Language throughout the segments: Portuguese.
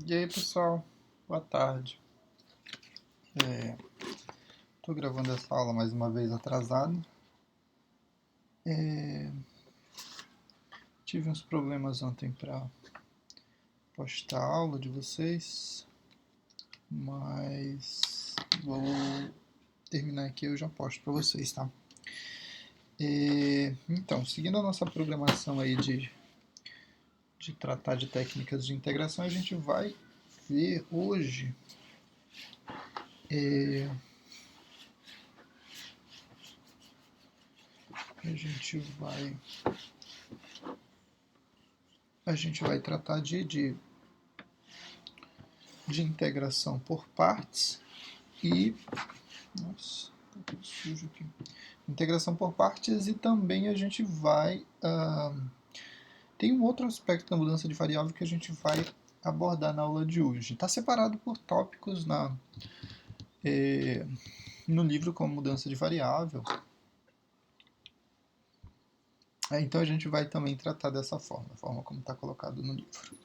E aí, pessoal, boa tarde. Estou gravando essa aula mais uma vez atrasado. Tive uns problemas ontem para postar a aula de vocês, mas vou terminar aqui e eu já posto para vocês, tá? Então, seguindo a nossa programação aí de tratar de técnicas de integração, a gente vai ver hoje a gente vai tratar de integração por partes e nossa, tá tudo sujo aqui. Integração por partes e também a gente vai tem um outro aspecto da mudança de variável que a gente vai abordar na aula de hoje. Está separado por tópicos no livro como mudança de variável. Então a gente vai também tratar dessa forma, a forma como está colocado no livro.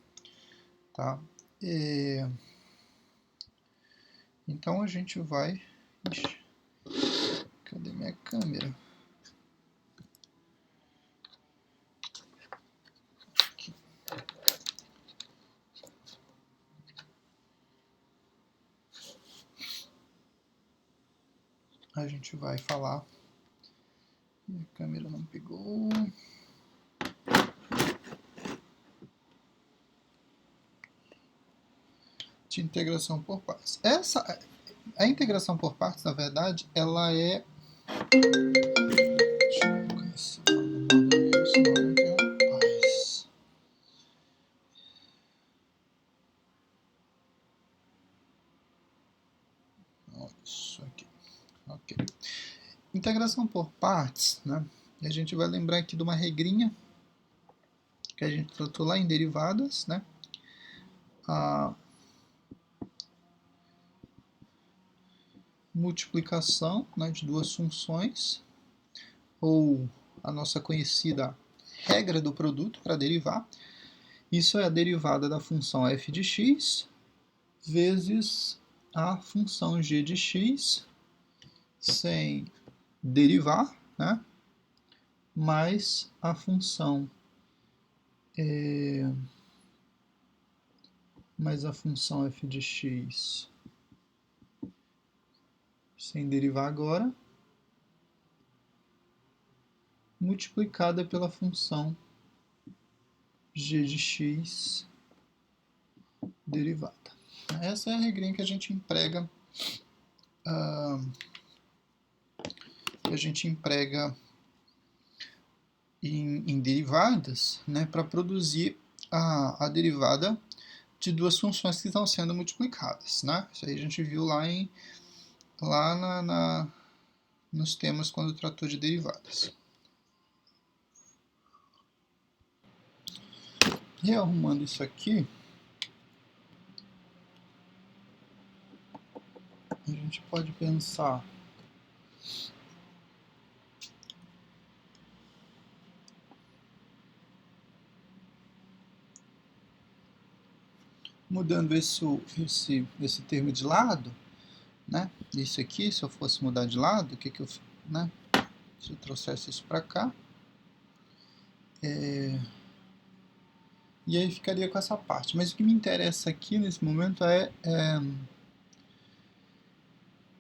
Tá? Então a gente vai... Ixi, cadê minha câmera? Aqui. A gente vai falar... Minha câmera não pegou... de integração por partes. A integração por partes, na verdade, ela é... Deixa eu colocar esse isso aqui. Ok. Integração por partes, né? E a gente vai lembrar aqui de uma regrinha que a gente tratou lá em derivadas, né? A multiplicação, né, de duas funções, ou a nossa conhecida regra do produto para derivar. Isso é a derivada da função f de x vezes a função g de x sem derivar, né? Mais a função f de x sem derivar agora, multiplicada pela função g de x derivada. Essa é a regrinha que a gente emprega em derivadas, né, para produzir a derivada de duas funções que estão sendo multiplicadas. Né? Isso aí a gente viu nos temas quando tratou de derivadas. Rearrumando isso aqui, a gente pode pensar mudando esse termo de lado, né? Isso aqui, se eu fosse mudar de lado, o que eu, né? Se eu trouxesse isso para cá, e aí ficaria com essa parte. Mas o que me interessa aqui nesse momento é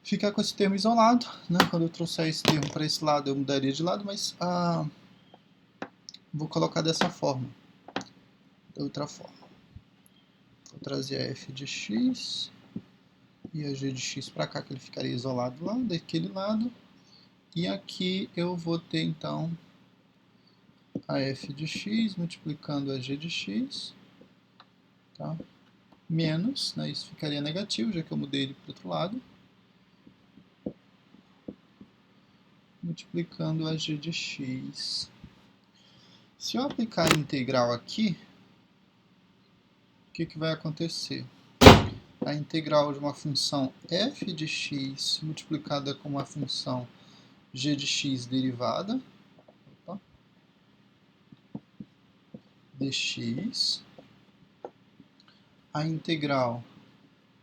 ficar com esse termo isolado, né? Quando eu trouxer esse termo para esse lado, eu mudaria de lado, mas vou colocar dessa forma, da outra forma. Vou trazer a f de x e a g de x para cá, que ele ficaria isolado lá daquele lado. E aqui eu vou ter, então, a f de x multiplicando a g de x, tá? Menos, né, isso ficaria negativo, já que eu mudei ele para o outro lado, multiplicando a g de x. Se eu aplicar a integral aqui, o que vai acontecer? A integral de uma função f de x multiplicada com uma função g de x derivada, dx, a integral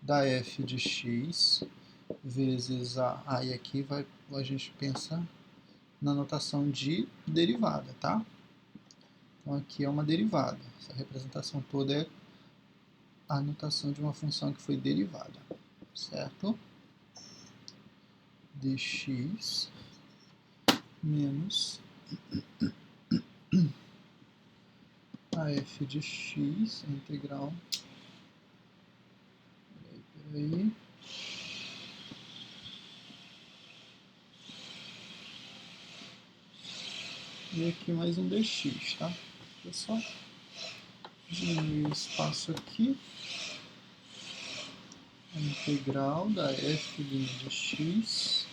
da f de x vezes a, e aqui a gente pensa na notação de derivada, tá? Então aqui é uma derivada. Essa representação toda é a notação de uma função que foi derivada, certo? Dx menos a f de x, a integral. Peraí. E aqui mais um dx, tá? Pessoal, diminuir o espaço aqui. A integral da f de x,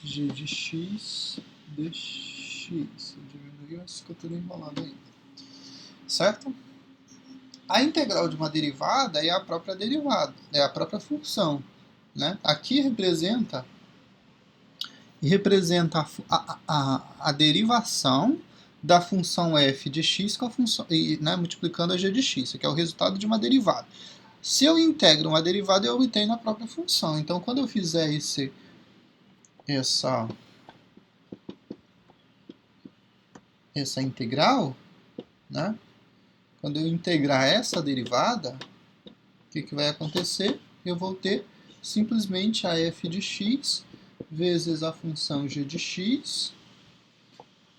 g de x, dx. Diminuiu, acho que eu estou enrolado ainda. Certo? A integral de uma derivada é a própria derivada, é a própria função, né? Aqui representa a derivação da função f de x com a função, né, multiplicando a g de x, que é o resultado de uma derivada. Se eu integro uma derivada, eu obtenho a própria função. Então, quando eu fizer essa integral, né, quando eu integrar essa derivada, o que vai acontecer? Eu vou ter simplesmente a f de x vezes a função g de x,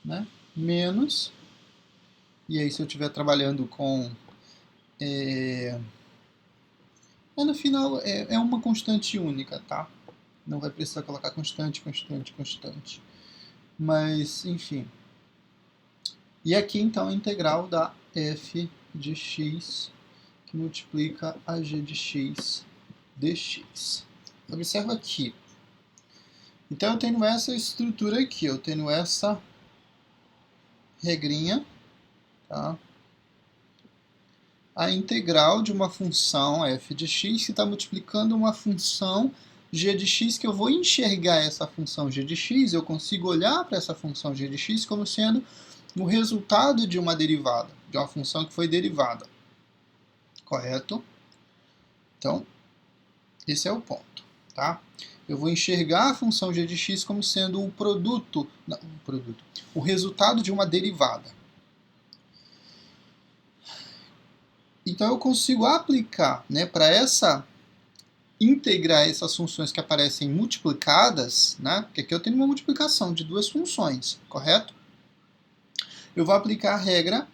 né, menos, e aí se eu estiver trabalhando com... no final é uma constante única, tá? Não vai precisar colocar constante. Mas, enfim. E aqui, então, a integral da f de x, que multiplica a g de x dx. Observa aqui. Então, eu tenho essa estrutura aqui. Eu tenho essa regrinha, tá? A integral de uma função f de x que está multiplicando uma função g de x, que eu vou enxergar essa função g de x, eu consigo olhar para essa função g de x como sendo o resultado de uma derivada, de uma função que foi derivada. Correto? Então, esse é o ponto, tá? Eu vou enxergar a função g de x como sendo o resultado de uma derivada. Então, eu consigo aplicar, né, para integrar essas funções que aparecem multiplicadas, né, porque aqui eu tenho uma multiplicação de duas funções, correto? Eu vou aplicar a regra,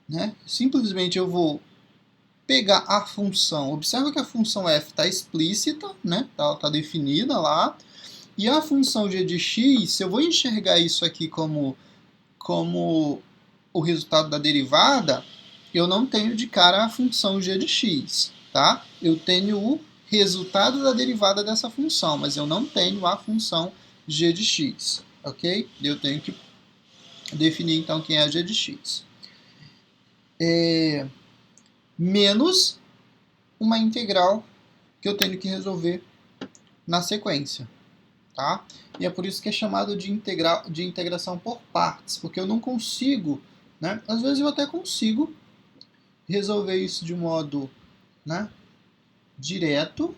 né, simplesmente eu vou pegar a função, observa que a função f está explícita, né, ela está definida lá, e a função g de x, se eu vou enxergar isso aqui como o resultado da derivada, eu não tenho de cara a função g de x, tá? Eu tenho o resultado da derivada dessa função, mas eu não tenho a função g de x, ok? Eu tenho que definir, então, quem é a g de x. Menos uma integral que eu tenho que resolver na sequência, tá? E é por isso que é chamado de integração por partes, porque eu não consigo, né? Às vezes eu até consigo resolver isso de modo, né, direto,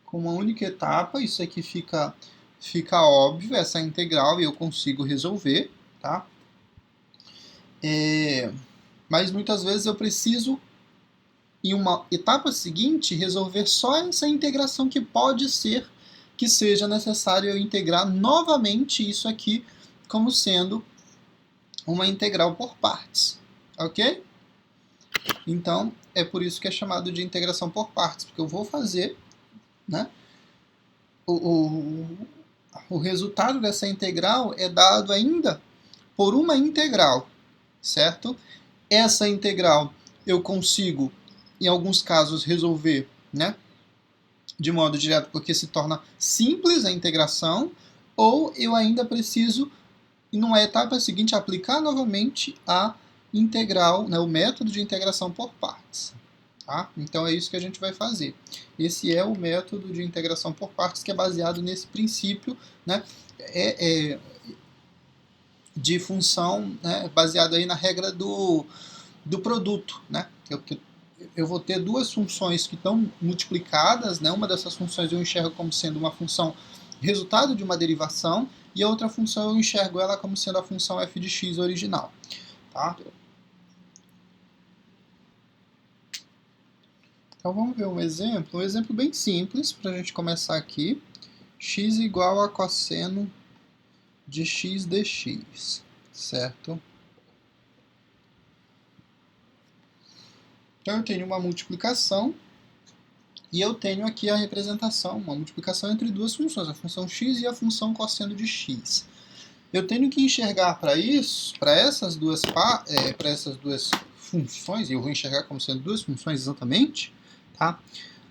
com uma única etapa. Isso aqui fica óbvio, essa integral, e eu consigo resolver, tá? Mas muitas vezes eu preciso, em uma etapa seguinte, resolver só essa integração, que pode ser que seja necessário eu integrar novamente isso aqui como sendo uma integral por partes, ok? Então, é por isso que é chamado de integração por partes, porque eu vou fazer, né, o resultado dessa integral é dado ainda por uma integral, certo? Essa integral eu consigo, em alguns casos, resolver, né, de modo direto, porque se torna simples a integração, ou eu ainda preciso, numa etapa seguinte, aplicar novamente a integral, né, o método de integração por partes. Tá? Então é isso que a gente vai fazer. Esse é o método de integração por partes, que é baseado nesse princípio, né, de função, né, baseado aí na regra do do produto, né? Eu vou ter duas funções que estão multiplicadas, né? Uma dessas funções eu enxergo como sendo uma função resultado de uma derivação, e a outra função eu enxergo ela como sendo a função f de x original. Tá? Então vamos ver um exemplo bem simples para a gente começar aqui. X igual a cosseno de x dx, certo? Então eu tenho uma multiplicação e eu tenho aqui a representação, uma multiplicação entre duas funções, a função x e a função cosseno de x. Eu tenho que enxergar para isso, para essas duas funções, e eu vou enxergar como sendo duas funções exatamente, tá?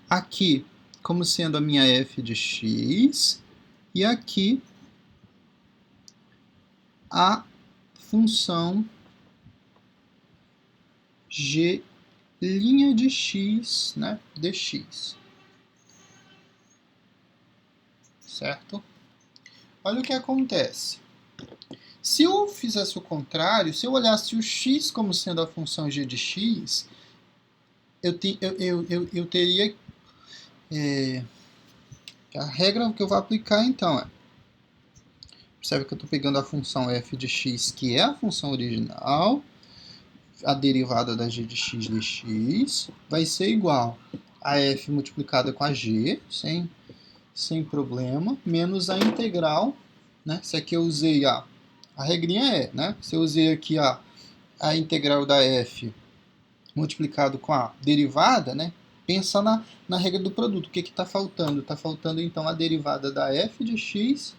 Aqui como sendo a minha f de x e aqui a função g' de x, né, dx. Certo? Olha o que acontece. Se eu fizesse o contrário, se eu olhasse o x como sendo a função g de x, eu teria... a regra que eu vou aplicar então é... Percebe que eu estou pegando a função f de x, que é a função original, a derivada da g de x dx, vai ser igual a f multiplicada com a g, sem problema, menos a integral, né? Se aqui eu usei a regrinha né? Se eu usei aqui a integral da f multiplicado com a derivada, né? Pensa na regra do produto. O que está faltando? Está faltando, então, a derivada da f de x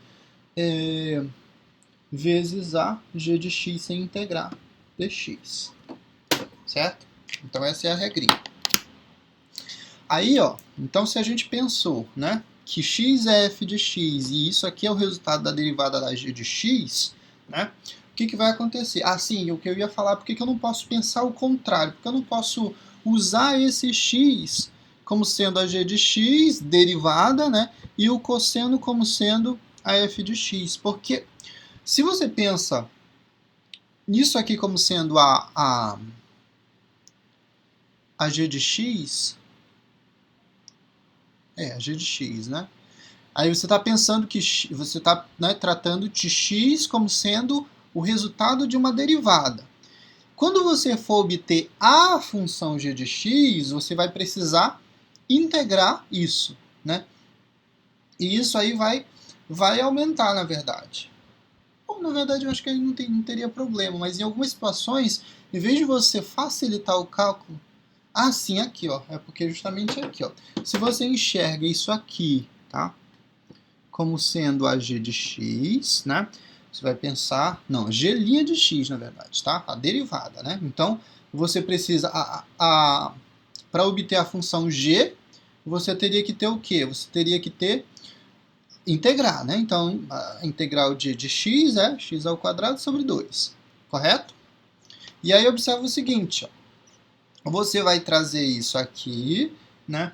vezes a g de x sem integrar dx. Certo? Então, essa é a regrinha. Aí, ó, então se a gente pensou, né, que x é f de x e isso aqui é o resultado da derivada da g de x, né, o que vai acontecer? Ah, sim, o que eu ia falar, por que eu não posso pensar o contrário? Porque eu não posso usar esse x como sendo a g de x, derivada, né, e o cosseno como sendo a f de x. Porque se você pensa nisso aqui como sendo a g de x, a g de x, né? Aí você está pensando que você está, né, tratando de x como sendo o resultado de uma derivada. Quando você for obter a função g de x, você vai precisar integrar isso, né? E isso aí vai aumentar, na verdade. Bom, na verdade, eu acho que aí não teria problema, mas em algumas situações, em vez de você facilitar o cálculo, sim, aqui, ó, é porque justamente aqui, ó. Se você enxerga isso aqui, tá? Como sendo a g de x, né? Você vai pensar... Não, g' de x, na verdade, tá? A derivada, né? Então, você precisa... para obter a função g, você teria que ter o quê? Você teria que ter... integrar, né? Então, a integral de x é x ao quadrado sobre 2, correto? E aí, observa o seguinte, ó. Você vai trazer isso aqui, né?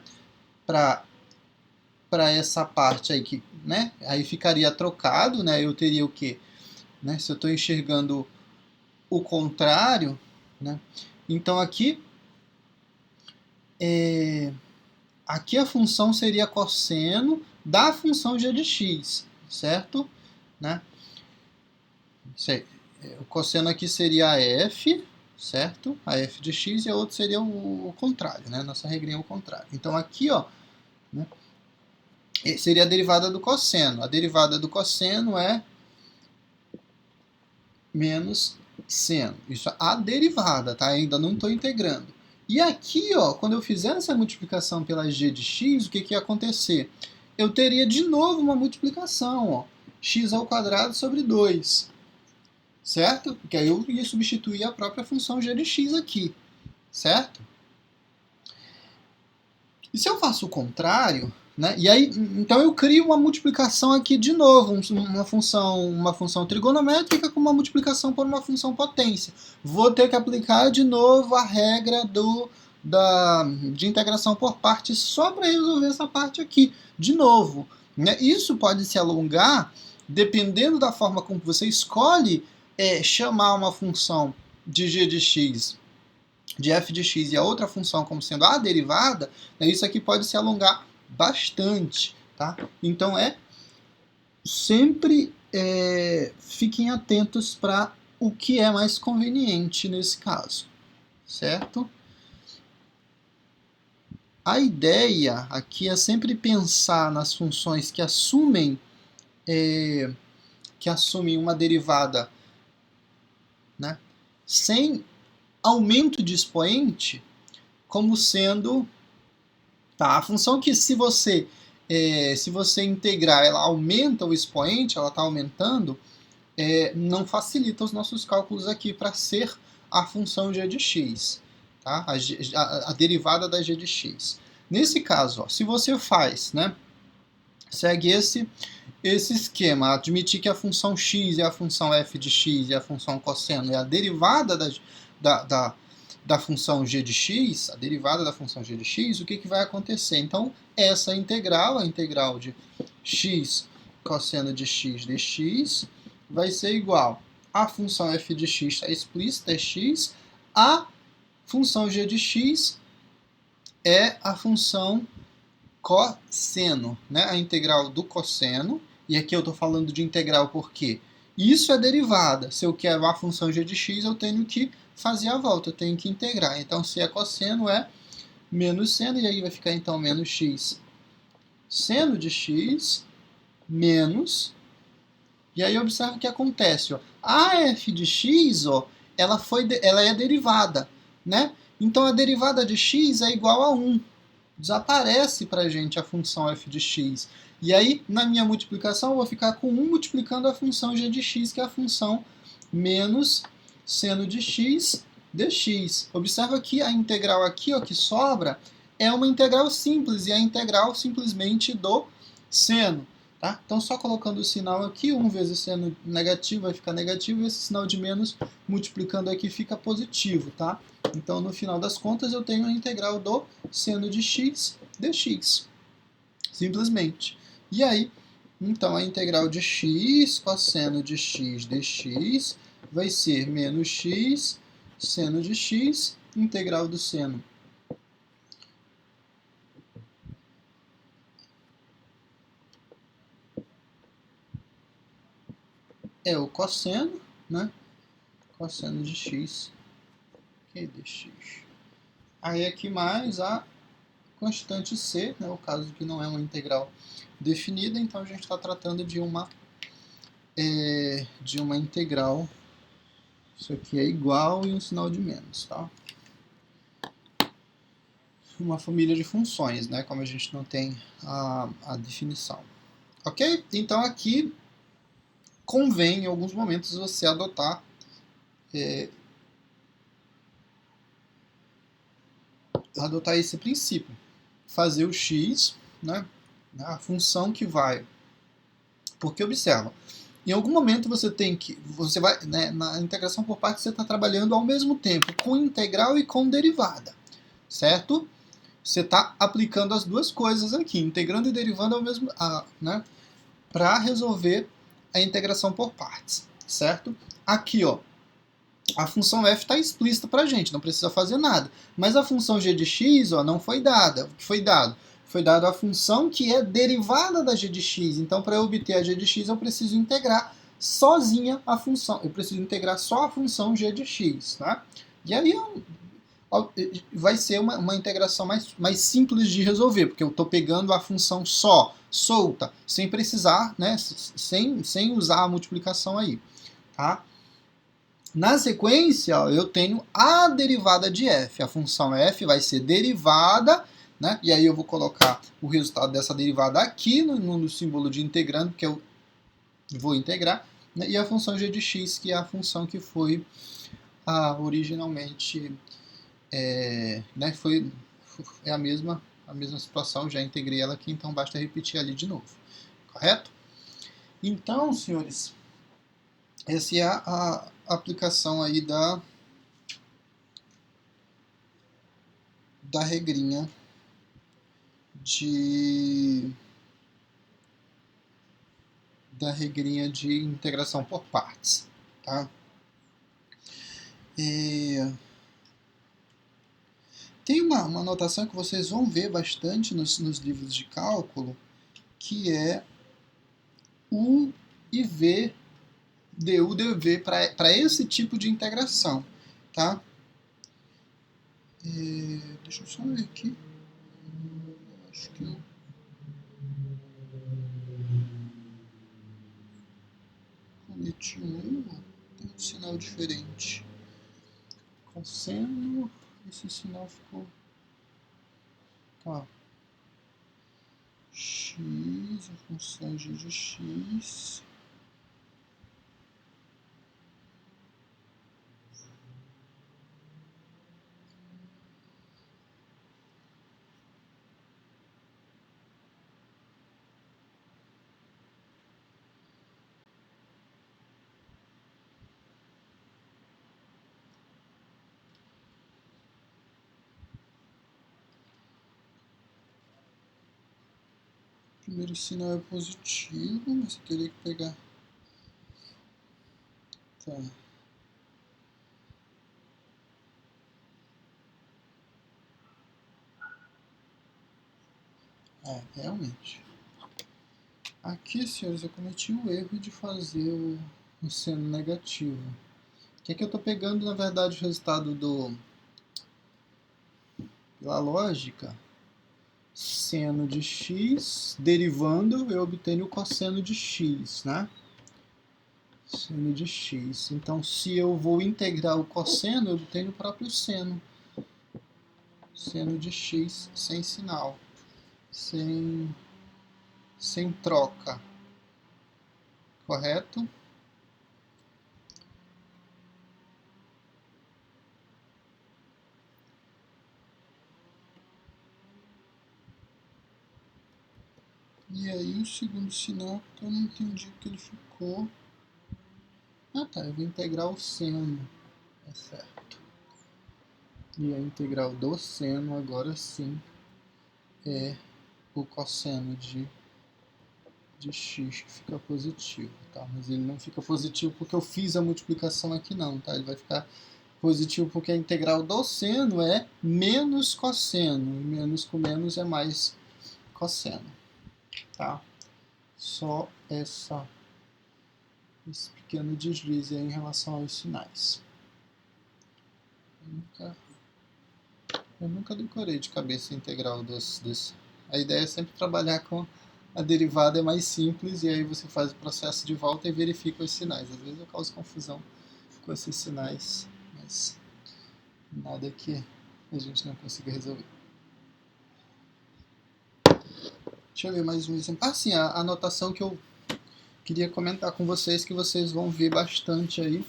Para essa parte aí que, né? Aí ficaria trocado, né? Eu teria o quê? Né? Se eu estou enxergando o contrário, né? Então aqui aqui a função seria cosseno da função g de x, certo? Né? O cosseno aqui seria a f, certo? A f de x e a outra seria o contrário, né? Nossa regrinha é o contrário. Então aqui, ó, né? Seria a derivada do cosseno. A derivada do cosseno é menos seno. Isso é a derivada, tá? Ainda não estou integrando. E aqui, ó, quando eu fizer essa multiplicação pela g de x, o que ia acontecer? Eu teria de novo uma multiplicação, ó, x ao quadrado sobre 2. Certo? Porque aí eu ia substituir a própria função g de x aqui. Certo? E se eu faço o contrário, né? E aí, então eu crio uma multiplicação aqui de novo, uma função trigonométrica com uma multiplicação por uma função potência. Vou ter que aplicar de novo a regra de integração por partes só para resolver essa parte aqui, de novo. Né? Isso pode se alongar dependendo da forma como você escolhe chamar uma função de g de x de f de x e a outra função como sendo a derivada, né, isso aqui pode se alongar bastante. Tá? Então, sempre fiquem atentos para o que é mais conveniente nesse caso, certo? A ideia aqui é sempre pensar nas funções que assumem uma derivada, né, sem aumento de expoente, como sendo a função que se você integrar, ela aumenta o expoente, ela está aumentando, não facilita os nossos cálculos aqui para ser a função g de x, tá? A derivada da g de x. Nesse caso, ó, se você faz, né, segue esse esquema, admitir que a função x é a função f de x e a função cosseno é a derivada da função g de x, a derivada da função g de x, o que vai acontecer? Então, essa integral, a integral de x cosseno de x dx, vai ser igual à função f de x, está explícita, é x, a função g de x é a função cosseno, né? A integral do cosseno, e aqui eu estou falando de integral porque isso é derivada. Se eu quero a função g de x, eu tenho que fazer a volta, eu tenho que integrar. Então, se é cosseno, é menos seno, e aí vai ficar então menos x seno de x menos. E aí observa o que acontece. Ó. A f de x, ó, ela é derivada, né? Então a derivada de x é igual a 1. Desaparece para a gente a função f de x. E aí, na minha multiplicação, eu vou ficar com 1 multiplicando a função g de x, que é a função menos seno de x dx. Observa que a integral aqui, ó, que sobra, é uma integral simples, e é a integral simplesmente do seno. Tá? Então, só colocando o sinal aqui, 1 vezes seno negativo vai ficar negativo, e esse sinal de menos multiplicando aqui fica positivo. Tá? Então, no final das contas, eu tenho a integral do seno de x dx. Simplesmente. E aí, então, a integral de x cosseno de x dx vai ser menos x seno de x, integral do seno é o cosseno, né? Cosseno de x, que dx. Aí aqui mais a constante c, né? O caso que não é uma integral definida, então a gente está tratando de uma integral. Isso aqui é igual e um sinal de menos, tá? Uma família de funções, né? Como a gente não tem a definição. Ok? Então aqui convém em alguns momentos você adotar esse princípio. Fazer o x, né? A função que vai. Porque observa, em algum momento você vai, né, na integração por partes você está trabalhando ao mesmo tempo com integral e com derivada, certo? Você está aplicando as duas coisas aqui, integrando e derivando ao mesmo, né, para resolver a integração por partes, certo? Aqui, ó, a função f está explícita para a gente, não precisa fazer nada. Mas a função g de x, ó, não foi dada. O que foi dado? Foi dada a função que é derivada da g de x. Então, para eu obter a g de x, eu preciso integrar sozinha a função. Eu preciso integrar só a função g de x. Tá? E aí vai ser uma integração mais simples de resolver, porque eu estou pegando a função só, solta, sem precisar, né, sem usar a multiplicação aí. Tá? Na sequência, eu tenho a derivada de f. A função f vai ser derivada, né? E aí eu vou colocar o resultado dessa derivada aqui no símbolo de integrando, que eu vou integrar, né? E a função g de x, que é a função que foi originalmente, né? É a mesma situação, já integrei ela aqui, então basta repetir ali de novo. Correto? Então, senhores, essa é a aplicação aí da regrinha de integração por partes, tá? Tem uma notação que vocês vão ver bastante nos livros de cálculo, que é U e V, du, dv, para esse tipo de integração, tá? Deixa eu só ver aqui. Acho que eu cometi um erro. Tem um sinal diferente. Cosseno, esse sinal ficou... Tá. X, a função g de x. O primeiro sinal é positivo, mas eu teria que pegar... Tá. Realmente. Aqui, senhores, eu cometi o erro de fazer o seno negativo. Que é que eu estou pegando, na verdade, o resultado pela lógica, seno de x, derivando, eu obtenho o cosseno de x, né? Seno de x. Então, se eu vou integrar o cosseno, eu obtenho o próprio seno. Seno de x sem sinal, sem troca, correto? E aí o segundo sinal que eu não entendi que ele ficou. Ah tá, eu vou integrar o seno, é certo. E a integral do seno agora sim é o cosseno de x, que fica positivo, tá? Mas ele não fica positivo porque eu fiz a multiplicação aqui não, tá? Ele vai ficar positivo porque a integral do seno é menos cosseno, e menos com menos é mais cosseno, tá? Só esse pequeno deslize aí em relação aos sinais. Eu nunca decorei de cabeça a integral desse. A ideia é sempre trabalhar com a derivada, é mais simples, e aí você faz o processo de volta e verifica os sinais. Às vezes eu causo confusão com esses sinais, mas nada que a gente não consiga resolver. Deixa eu ver mais um exemplo. Ah, sim, a anotação que eu queria comentar com vocês, que vocês vão ver bastante aí,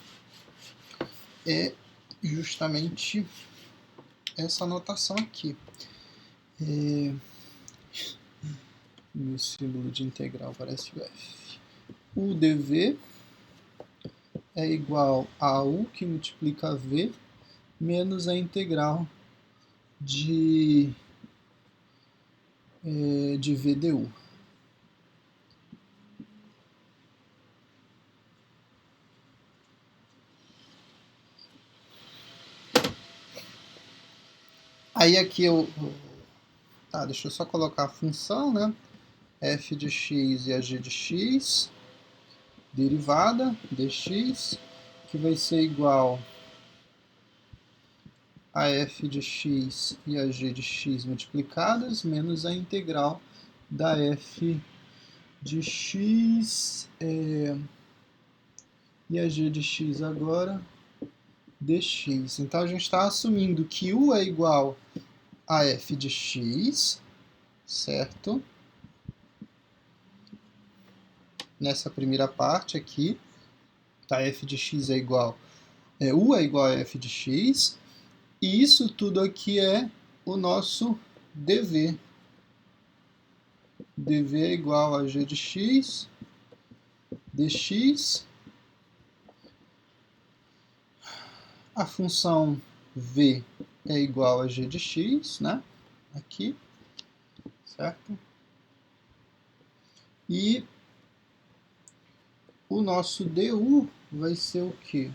é justamente essa anotação aqui. Meu símbolo de integral parece o F. O dv é igual a U, que multiplica V, menos a integral de V du. Aí aqui tá, deixa eu só colocar a função, né? F de x e a g de x, derivada dx, que vai ser igual a f de x e a g de x multiplicadas, menos a integral da f de x e a g de x agora dx. Então a gente está assumindo que u é igual a f de x, certo? Nessa primeira parte aqui, tá, f de x é igual, u é igual a f de x, e isso tudo aqui é o nosso dv. dv é igual a g de x, dx, a função v é igual a g de x, né? Aqui, certo? E o nosso du vai ser o quê?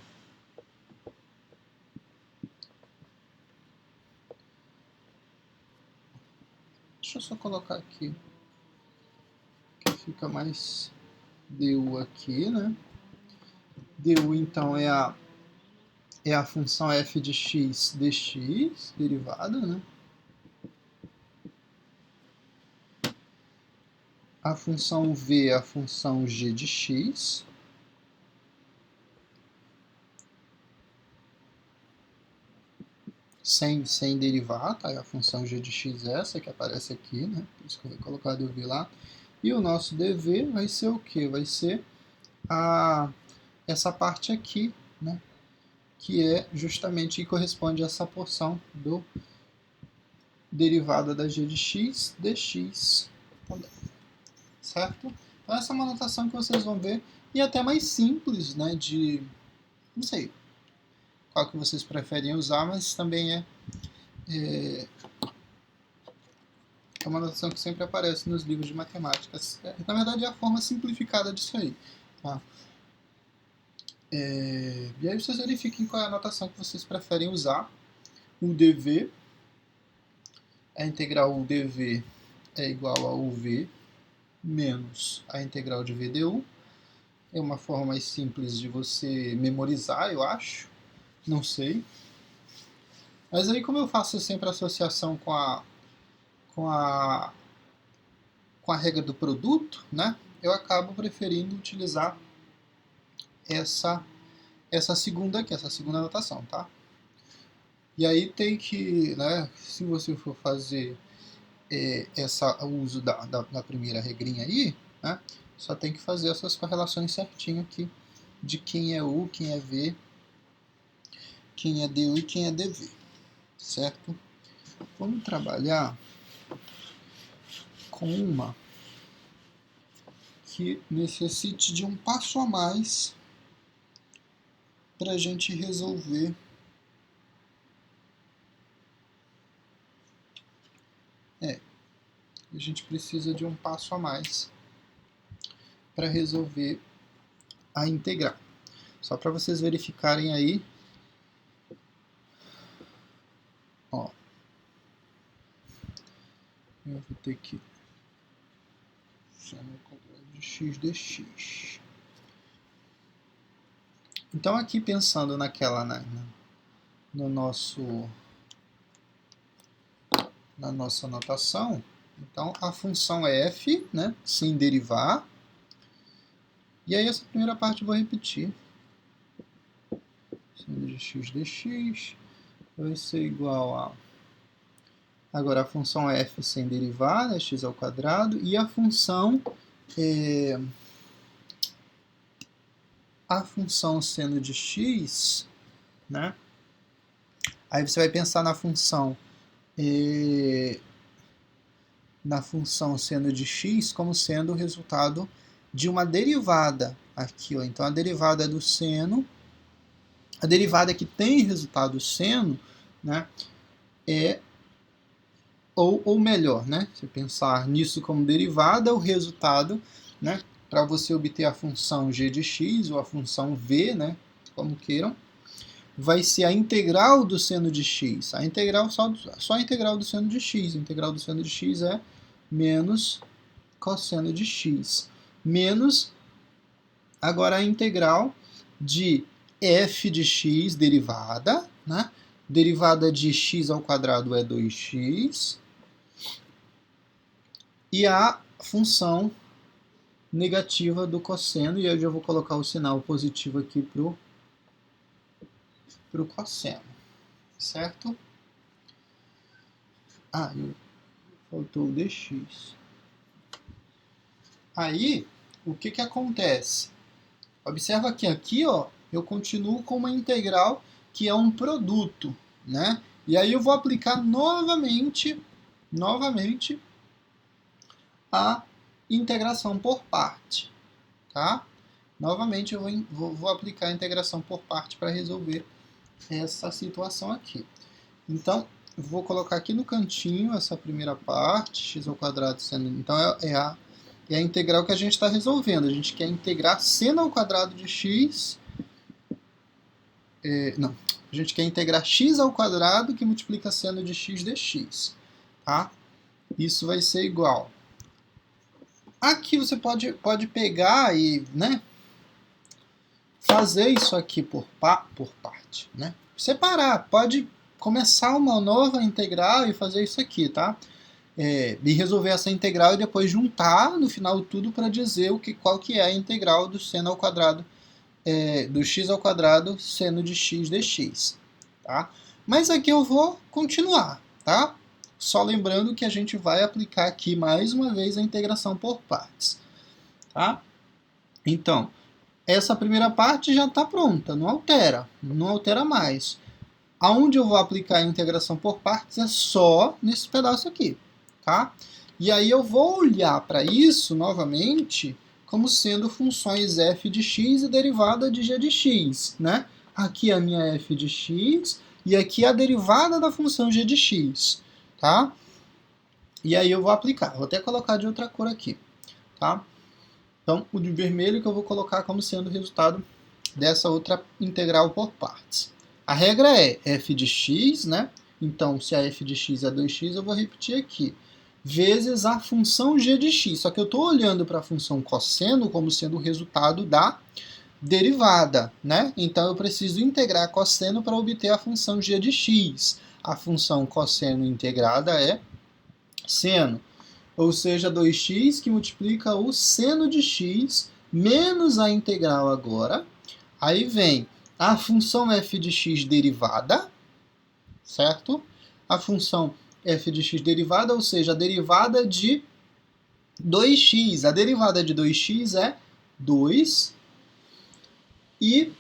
Deixa eu só colocar aqui, que fica mais du aqui, né? Du, então, é a função f de x dx, derivada, né? A função v é a função g de x. Sem derivar, tá? A função g de x é essa que aparece aqui, né? Por isso que eu vou colocar dv lá. E o nosso dv vai ser o quê? Vai ser essa parte aqui, né? Que é justamente que corresponde a essa porção do derivada da g de x dx também, certo? Então essa é uma notação que vocês vão ver, e até mais simples, né? Não sei qual que vocês preferem usar, mas também é uma notação que sempre aparece nos livros de matemática. Na verdade, é a forma simplificada disso aí. Tá? E aí vocês verifiquem qual é a notação que vocês preferem usar. O dv, a integral u dv é igual a uv menos a integral de v du. É uma forma mais simples de você memorizar, eu acho. Não sei. Mas aí, como eu faço sempre associação com a regra do produto, né, eu acabo preferindo utilizar essa segunda aqui, essa segunda notação, tá? E aí tem que, né, se você for fazer o uso da primeira regrinha aí, né, só tem que fazer essas correlações certinho aqui de quem é U, quem é V, quem é DU e quem é DV, certo? Vamos trabalhar com uma que necessite de um passo a mais para a gente resolver a gente precisa de um passo a mais para resolver a integral. Só para vocês verificarem aí, ó, eu vou ter que chamar o quadrado de x dx. Então aqui pensando naquela no nosso na nossa notação, então a função é f, né, sem derivar. E aí essa primeira parte eu vou repetir. Sendo de x dx vai ser igual a... Agora a função f sem derivar, né, x ao quadrado, e a função seno de x, né? Aí você vai pensar na função seno de x como sendo o resultado de uma derivada aqui, ó. Então a derivada do seno, a derivada que tem resultado seno, né, ou melhor, né, se pensar nisso como derivada, o resultado, né, para você obter a função g de x ou a função v, né, como queiram, vai ser a integral do seno de x. A integral só a integral do seno de x. A integral do seno de x é menos cosseno de x. Menos, agora a integral de f de x derivada, né? Derivada de x ao quadrado é 2x. E a função negativa do cosseno, e eu já vou colocar o sinal positivo aqui para o cosseno, certo? Ah, faltou o dx. Aí, o que acontece? Observa que aqui, ó, eu continuo com uma integral que é um produto, né? E aí eu vou aplicar novamente a integração por parte, tá? Novamente eu vou aplicar a integração por parte para resolver essa situação aqui. Então, vou colocar aqui no cantinho essa primeira parte, x ao quadrado sendo... Então, é a integral que a gente está resolvendo. A gente quer integrar seno ao quadrado de x... não, a gente quer integrar x ao quadrado que multiplica seno de x dx, tá? isso vai ser igual. Aqui você pode pegar e, né, fazer isso aqui por parte, né? Separar, pode começar uma nova integral e fazer isso aqui, tá? E resolver essa integral e depois juntar no final tudo para dizer qual que é a integral do seno ao quadrado, do x ao quadrado seno de x dx, tá? Mas aqui eu vou continuar, tá? Só lembrando que a gente vai aplicar aqui mais uma vez a integração por partes, tá? Então, essa primeira parte já está pronta, não altera mais. Aonde eu vou aplicar a integração por partes é só nesse pedaço aqui, tá? E aí eu vou olhar para isso novamente como sendo funções f de x e derivada de g de x, né? Aqui a minha f de x e aqui a derivada da função g de x, tá? E aí eu vou aplicar. Vou até colocar de outra cor aqui, tá? Então, o de vermelho que eu vou colocar como sendo o resultado dessa outra integral por partes. A regra é f de x, né? Então, se a f de x é 2x, eu vou repetir aqui. Vezes a função g de x. Só que eu estou olhando para a função cosseno como sendo o resultado da derivada, né? Então, eu preciso integrar cosseno para obter a função g de x. A função cosseno integrada é seno. Ou seja, 2x que multiplica o seno de x menos a integral agora. Aí vem a função f de x derivada, certo? A função f de x derivada, ou seja, a derivada de 2x. A derivada de 2x é 2. E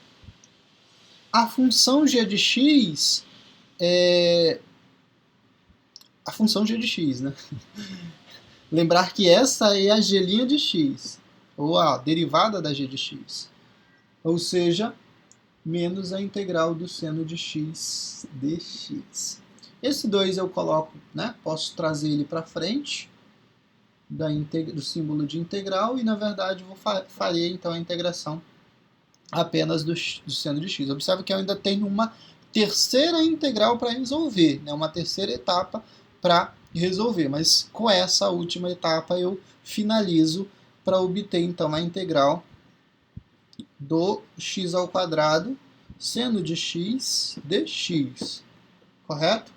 a função g de x é a função g de x, né? Lembrar que essa é a g' de x, ou a derivada da g de x. Ou seja, menos a integral do seno de x dx. Esse 2 eu coloco, né? Posso trazer ele para frente do símbolo de integral e, na verdade, farei então a integração apenas do seno de x. Observe que eu ainda tenho uma terceira integral para resolver, né? Uma terceira etapa para resolver, mas com essa última etapa eu finalizo para obter então a integral do x ao quadrado seno de x dx, correto?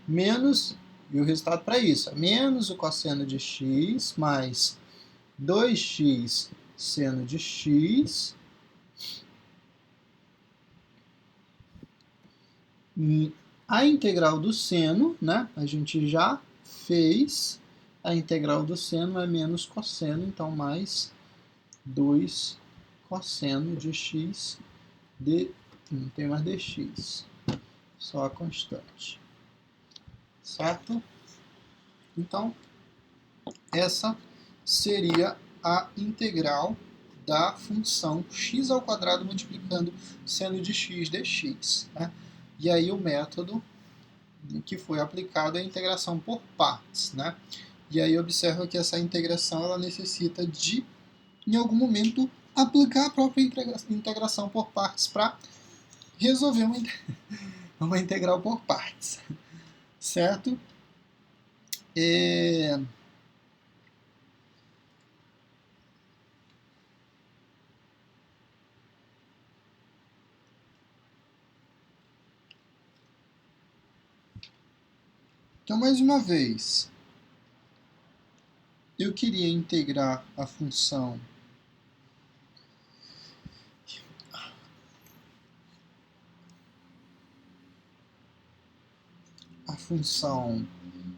Menos, e o resultado para isso é menos o cosseno de x mais 2x seno de x a integral do seno, né? A gente já fez. A integral do seno é menos cosseno, então mais 2 cosseno de x não tem mais dx, só a constante, certo? Então, essa seria a integral da função x ao quadrado multiplicando seno de x dx, né? E aí o método que foi aplicado é a integração por partes, né? E aí observa que essa integração ela necessita de, em algum momento, aplicar a própria integração por partes para resolver uma integral por partes, certo? Então, mais uma vez, eu queria integrar a função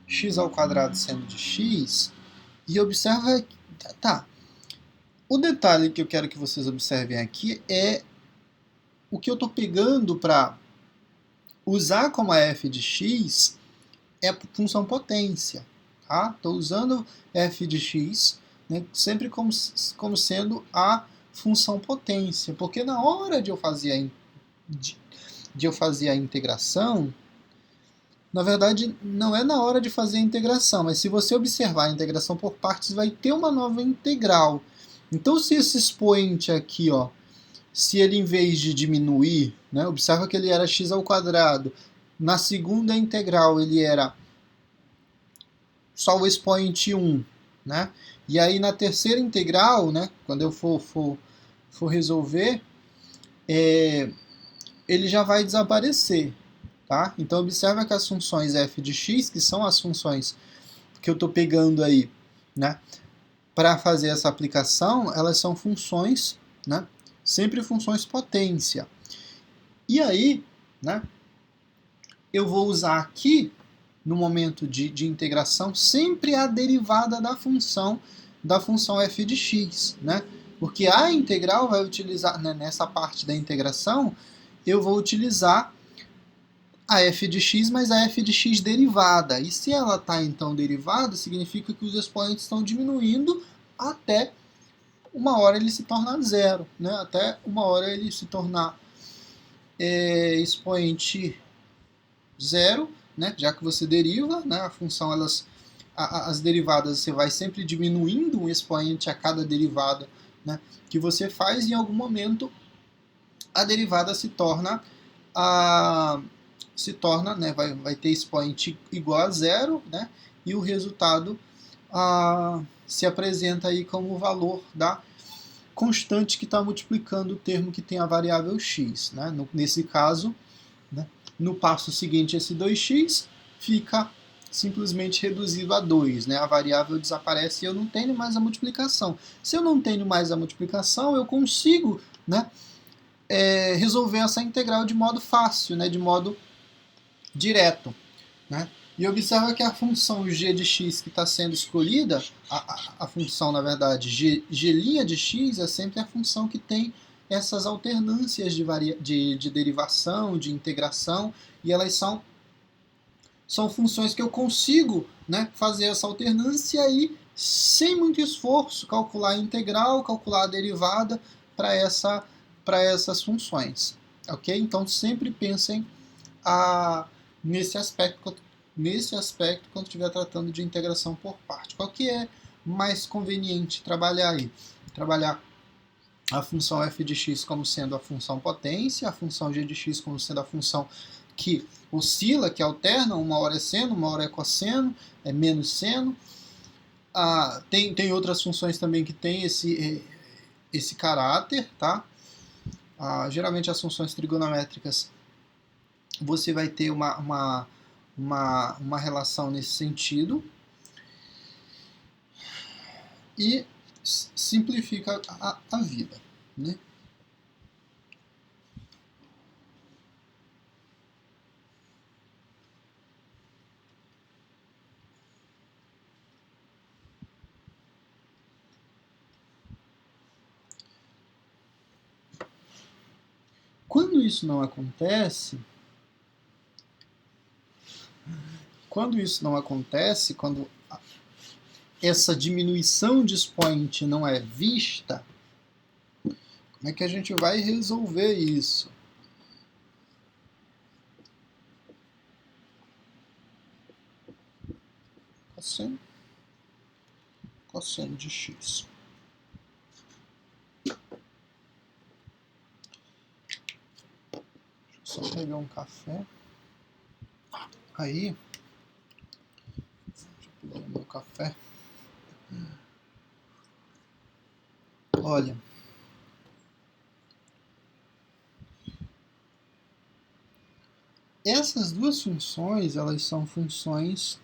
x ao quadrado seno de x, e observa, o detalhe que eu quero que vocês observem aqui é o que eu estou pegando para usar como a f de x é a função potência, tá? Estou usando f de x, né, sempre como sendo a função potência, porque na hora de eu fazer a integração, na verdade, não é na hora de fazer a integração, mas se você observar a integração por partes, vai ter uma nova integral. Então, se esse expoente aqui, ó, se ele em vez de diminuir, né, observa que ele era x ao quadrado, na segunda integral ele era só o expoente 1, né? E aí na terceira integral, né, quando eu for resolver, ele já vai desaparecer, tá? Então observa que as funções f de x, que são as funções que eu estou pegando aí, né, para fazer essa aplicação, elas são funções, né, sempre funções potência. E aí, né, eu vou usar aqui, no momento de integração, sempre a derivada da função f de x, né? Porque a integral vai utilizar, né, nessa parte da integração, eu vou utilizar a f de x, mas a f de x derivada. E se ela está, então, derivada, significa que os expoentes estão diminuindo até uma hora ele se tornar zero, né? Até uma hora ele se tornar expoente zero, né? Já que você deriva, né? A função, as derivadas, você vai sempre diminuindo um expoente a cada derivada, né, que você faz, e em algum momento a derivada se torna, né, vai ter expoente igual a zero, né, e o resultado se apresenta aí como o valor da constante que está multiplicando o termo que tem a variável x, né? Nesse caso, né, no passo seguinte, esse 2x fica simplesmente reduzido a 2, né? A variável desaparece e eu não tenho mais a multiplicação. Se eu não tenho mais a multiplicação, eu consigo, né, resolver essa integral de modo fácil, né, de modo direto, né? E observa que a função g de x que está sendo escolhida, a função, na verdade, g' de x é sempre a função que tem essas alternâncias de derivação, de integração, e elas são funções que eu consigo, né, fazer essa alternância e, sem muito esforço, calcular a integral, calcular a derivada para essas funções. Ok? Então sempre pensem nesse aspecto quando estiver tratando de integração por parte. Qual que é mais conveniente trabalhar aí? Trabalhar a função f de x como sendo a função potência, a função g de x como sendo a função que oscila, que alterna, uma hora é seno, uma hora é cosseno, é menos seno. Tem outras funções também que tem esse caráter, tá? Geralmente as funções trigonométricas você vai ter uma relação nesse sentido e simplifica a vida, né? Quando isso não acontece, quando essa diminuição de expoente não é vista, como é que a gente vai resolver isso? Cosseno de x. Deixa eu só pegar um café. Aí, deixa eu pegar o meu café. Olha, essas duas funções, elas são funções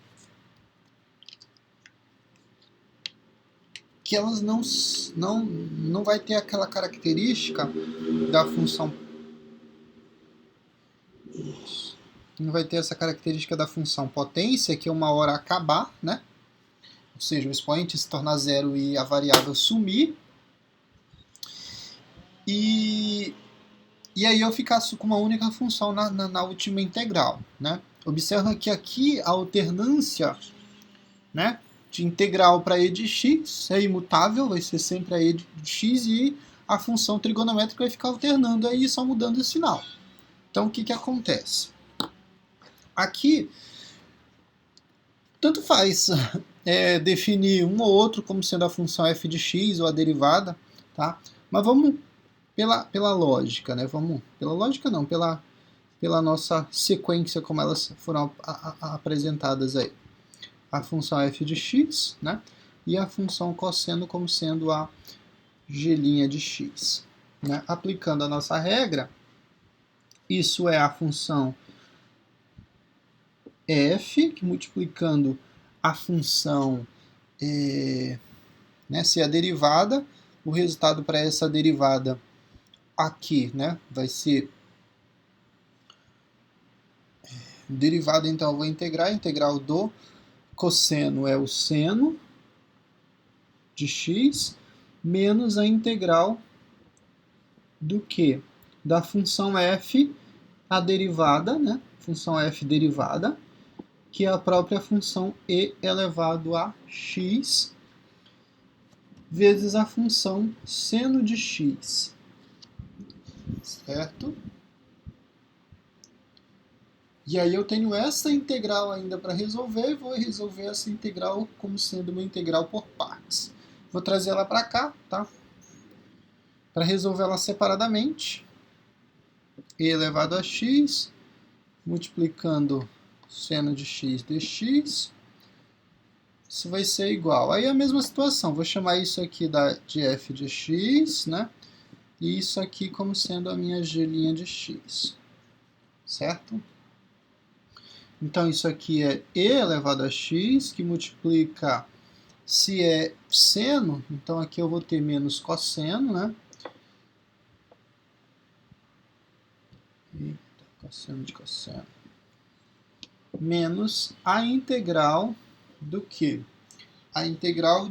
que elas não vai ter aquela característica da função. Não vai ter essa característica da função potência, que é uma hora acabar, né? Ou seja, o expoente se tornar zero e a variável sumir. E aí eu ficasse com uma única função na última integral, né? Observa que aqui a alternância, né, de integral para e de x é imutável, vai ser sempre a e de x, e a função trigonométrica vai ficar alternando aí, só mudando o sinal. Então o que acontece? Aqui, tanto faz definir um ou outro como sendo a função f de x ou a derivada, tá? Mas vamos pela lógica, né? Pela lógica não, pela nossa sequência como elas foram apresentadas aí. a função f de x, né? E a função cosseno como sendo a g' de x. Né? Aplicando a nossa regra, isso é a função f, que multiplicando a função, né, se a derivada, o resultado para essa derivada aqui, né, vai ser derivada, então eu vou integrar, a integral do cosseno é o seno de x, menos a integral do que? Da função f, a derivada, né, função f derivada, que é a própria função e elevado a x, vezes a função seno de x, certo? E aí eu tenho essa integral ainda para resolver, e vou resolver essa integral como sendo uma integral por partes. Vou trazer ela para cá, tá? Para resolver ela separadamente, e elevado a x, multiplicando seno de x dx, isso vai ser igual. Aí a mesma situação, vou chamar isso aqui de f de x, né? E isso aqui como sendo a minha g' de x, certo? Então isso aqui é e elevado a x, que multiplica, se é seno, então aqui eu vou ter menos cosseno, né? Eita, cosseno de cosseno. Menos a integral do que? A integral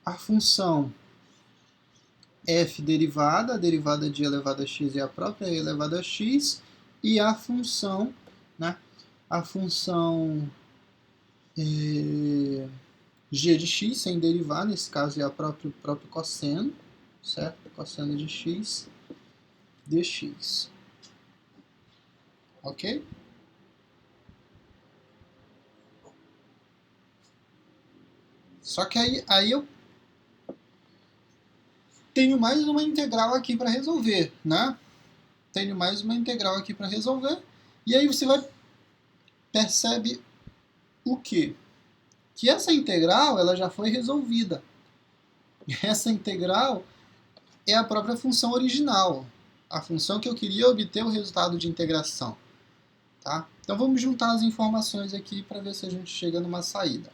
a função f derivada, a derivada de elevado a x é a própria e elevado a x, e a função, né, a função g de x, sem derivar, nesse caso é o próprio cosseno, certo? Cosseno de x dx. Ok? Só que aí eu tenho mais uma integral aqui para resolver, né? Tenho mais uma integral aqui para resolver. E aí você percebe o quê? Que essa integral ela já foi resolvida. Essa integral é a própria função original, a função que eu queria obter o resultado de integração. Tá? Então vamos juntar as informações aqui para ver se a gente chega numa saída.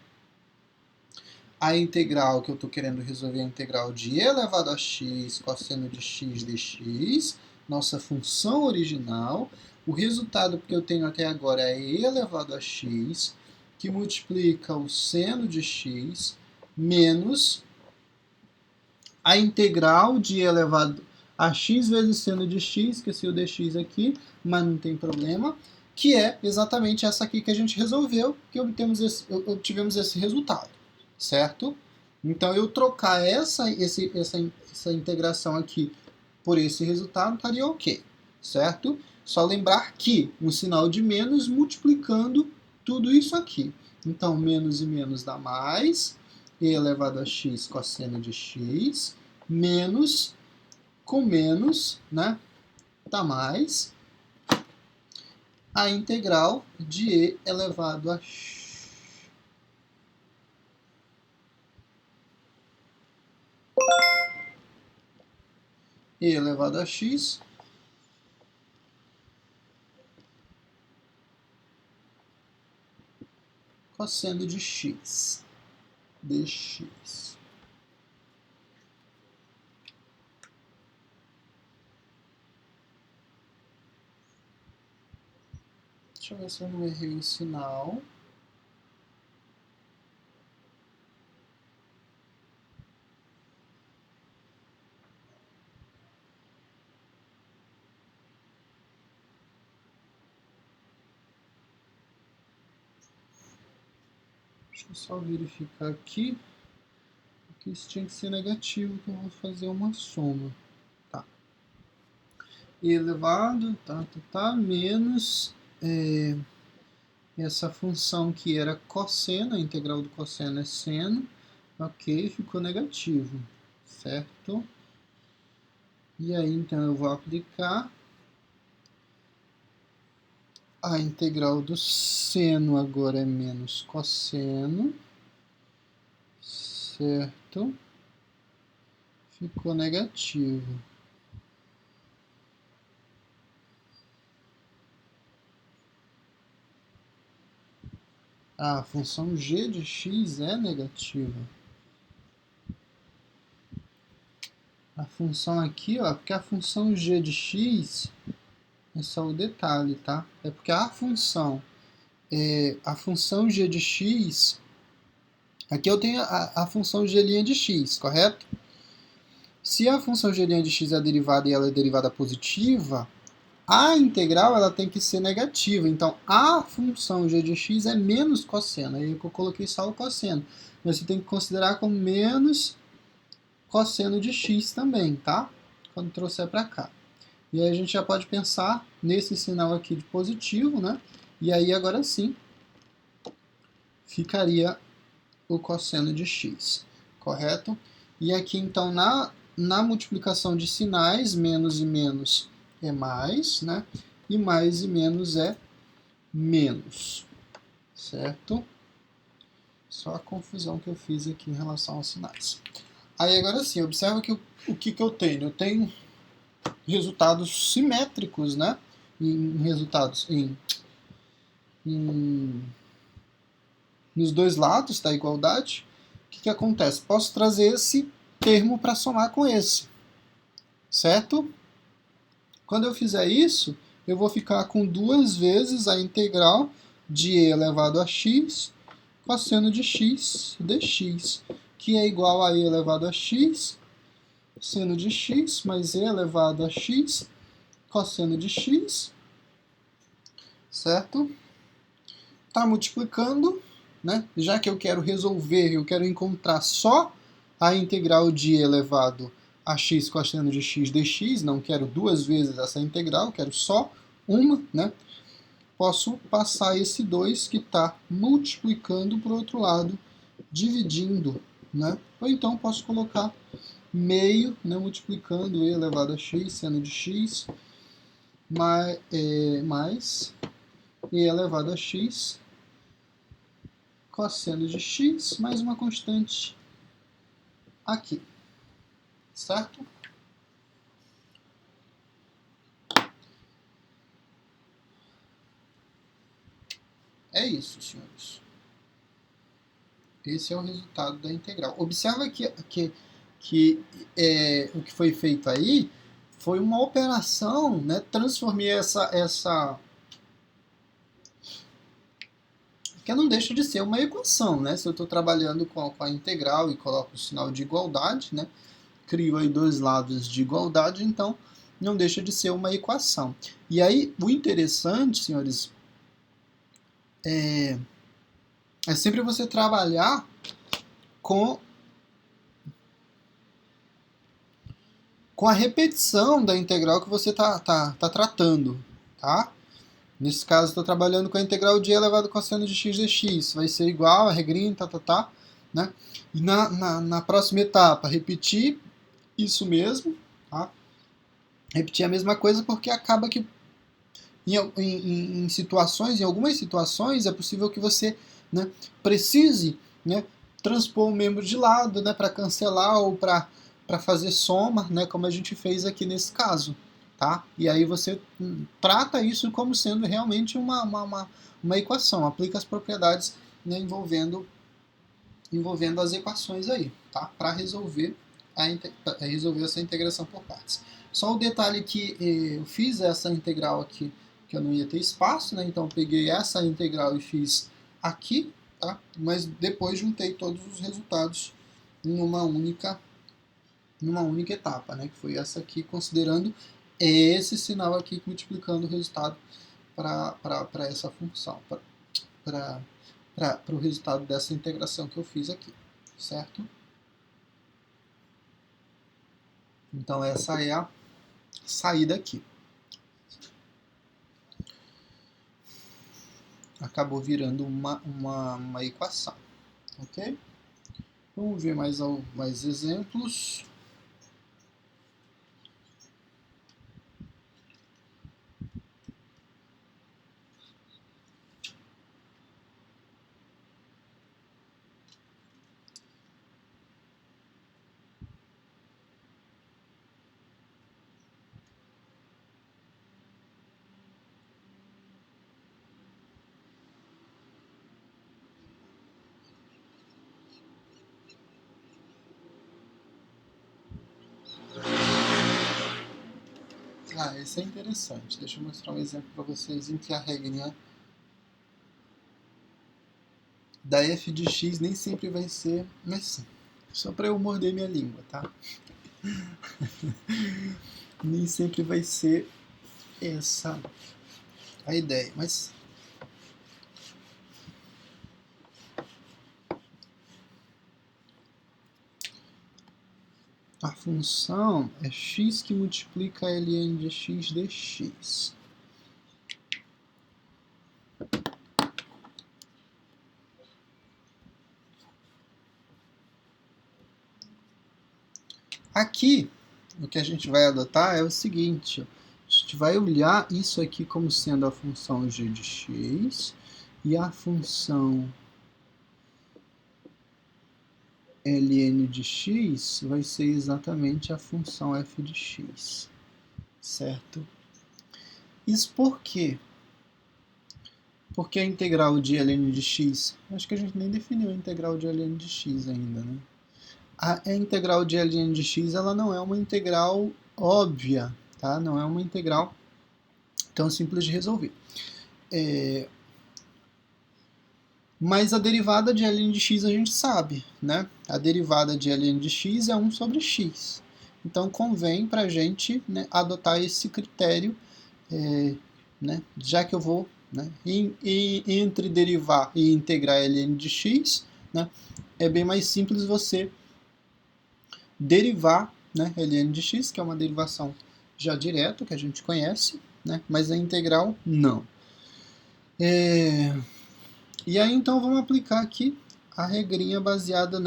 A integral que eu estou querendo resolver é a integral de e elevado a x cosseno de x dx, nossa função original. O resultado que eu tenho até agora é e elevado a x, que multiplica o seno de x, menos a integral de e elevado a x vezes seno de x, esqueci o dx aqui, mas não tem problema, que é exatamente essa aqui que a gente resolveu, que obtivemos esse resultado, certo? Então, eu trocar essa integração aqui por esse resultado estaria ok, certo? Só lembrar que um sinal de menos multiplicando tudo isso aqui. Então, menos e menos dá mais, e elevado a x cosseno de x, menos com menos, né, dá mais, a integral de e elevado a x. E elevado a x cosseno de x dx. Deixa eu ver se eu não errei o sinal. Deixa eu só verificar aqui. Porque isso tinha que ser negativo, que eu vou fazer uma soma. Tá. E elevado, menos essa função que era cosseno, a integral do cosseno é seno. Ok, ficou negativo, certo? E aí, então, eu vou aplicar A integral do seno agora é menos cosseno, certo? Ficou negativo. A função g de x é negativa. A função aqui, ó, porque a função g de x é só o detalhe, tá? É porque a função g de x, aqui eu tenho a função g' de x, correto? Se a função g' de x é a derivada e ela é derivada positiva, a integral ela tem que ser negativa. Então, a função g de x é menos cosseno. Aí eu coloquei só o cosseno. Mas você tem que considerar como menos cosseno de x também, tá? Quando trouxer para cá. E aí a gente já pode pensar nesse sinal aqui de positivo, né? E aí agora sim ficaria o cosseno de x, correto? E aqui então na multiplicação de sinais, menos e menos é mais, né? E mais e menos é menos, certo? Só a confusão que eu fiz aqui em relação aos sinais. Aí agora sim, observa que o que eu tenho? Eu tenho resultados simétricos, né? Nos dois lados da igualdade. O que acontece? Posso trazer esse termo para somar com esse, certo? Quando eu fizer isso, eu vou ficar com duas vezes a integral de e elevado a x cosseno de x dx, que é igual a e elevado a x seno de x mais e elevado a x cosseno de x, certo? Está multiplicando, né? Já que eu quero resolver, eu quero encontrar só a integral de e elevado a x cosseno de x dx, não quero duas vezes essa integral, quero só uma, né? Posso passar esse 2 que está multiplicando para o outro lado, dividindo, né? Ou então posso colocar meio, né, multiplicando e elevado a x seno de x mais e elevado a x cosseno de x mais uma constante aqui, certo? É isso, senhores. Esse é o resultado da integral. Observa que o que foi feito aí foi uma operação, né? Transformei essa que não deixa de ser uma equação, né? Se eu estou trabalhando com a integral e coloco o sinal de igualdade, né? Crio aí dois lados de igualdade, então não deixa de ser uma equação. E aí, o interessante, senhores, é sempre você trabalhar com a repetição da integral que você tá tratando, tá? Nesse caso, estou trabalhando com a integral de e elevado a cosseno de x dx. Vai ser igual a regrinha, né? E na próxima etapa, repetir isso mesmo, tá? Repetir a mesma coisa porque acaba que em algumas situações, é possível que você, né, precise, né, transpor um membro de lado, né, para cancelar ou para fazer soma, né, como a gente fez aqui nesse caso. Tá? E aí você trata isso como sendo realmente uma equação, aplica as propriedades, né, envolvendo as equações aí, tá? Para resolver essa integração por partes. Só o detalhe que eu fiz essa integral aqui, que eu não ia ter espaço, né? Então eu peguei essa integral e fiz aqui, tá? Mas depois juntei todos os resultados em uma única etapa, né? Que foi essa aqui, considerando esse sinal aqui multiplicando o resultado para essa função, para o resultado dessa integração que eu fiz aqui, certo? Então essa é a saída aqui. Acabou virando uma equação, ok? Vamos ver mais exemplos. Esse é interessante. Deixa eu mostrar um exemplo para vocês em que a regrinha da f de x nem sempre vai ser assim. Só para eu morder minha língua, tá? Nem sempre vai ser essa a ideia, mas a função é x que multiplica ln de x dx. Aqui, o que a gente vai adotar é o seguinte: a gente vai olhar isso aqui como sendo a função g de x e a função ln de x vai ser exatamente a função f de x, certo? Isso por quê? Porque a integral de ln de x, acho que a gente nem definiu a integral de ln de x ainda, né? A integral de ln de x ela não é uma integral óbvia, tá? Não é uma integral tão simples de resolver. Mas a derivada de ln de x a gente sabe, né? A derivada de ln de x é 1 sobre x. Então convém para a gente, né, adotar esse critério, né, já que eu vou, né, entre derivar e integrar ln de x, né, é bem mais simples você derivar, né, ln de x, que é uma derivação já direta, que a gente conhece, né, mas a integral não. E aí então vamos aplicar aqui a regrinha baseada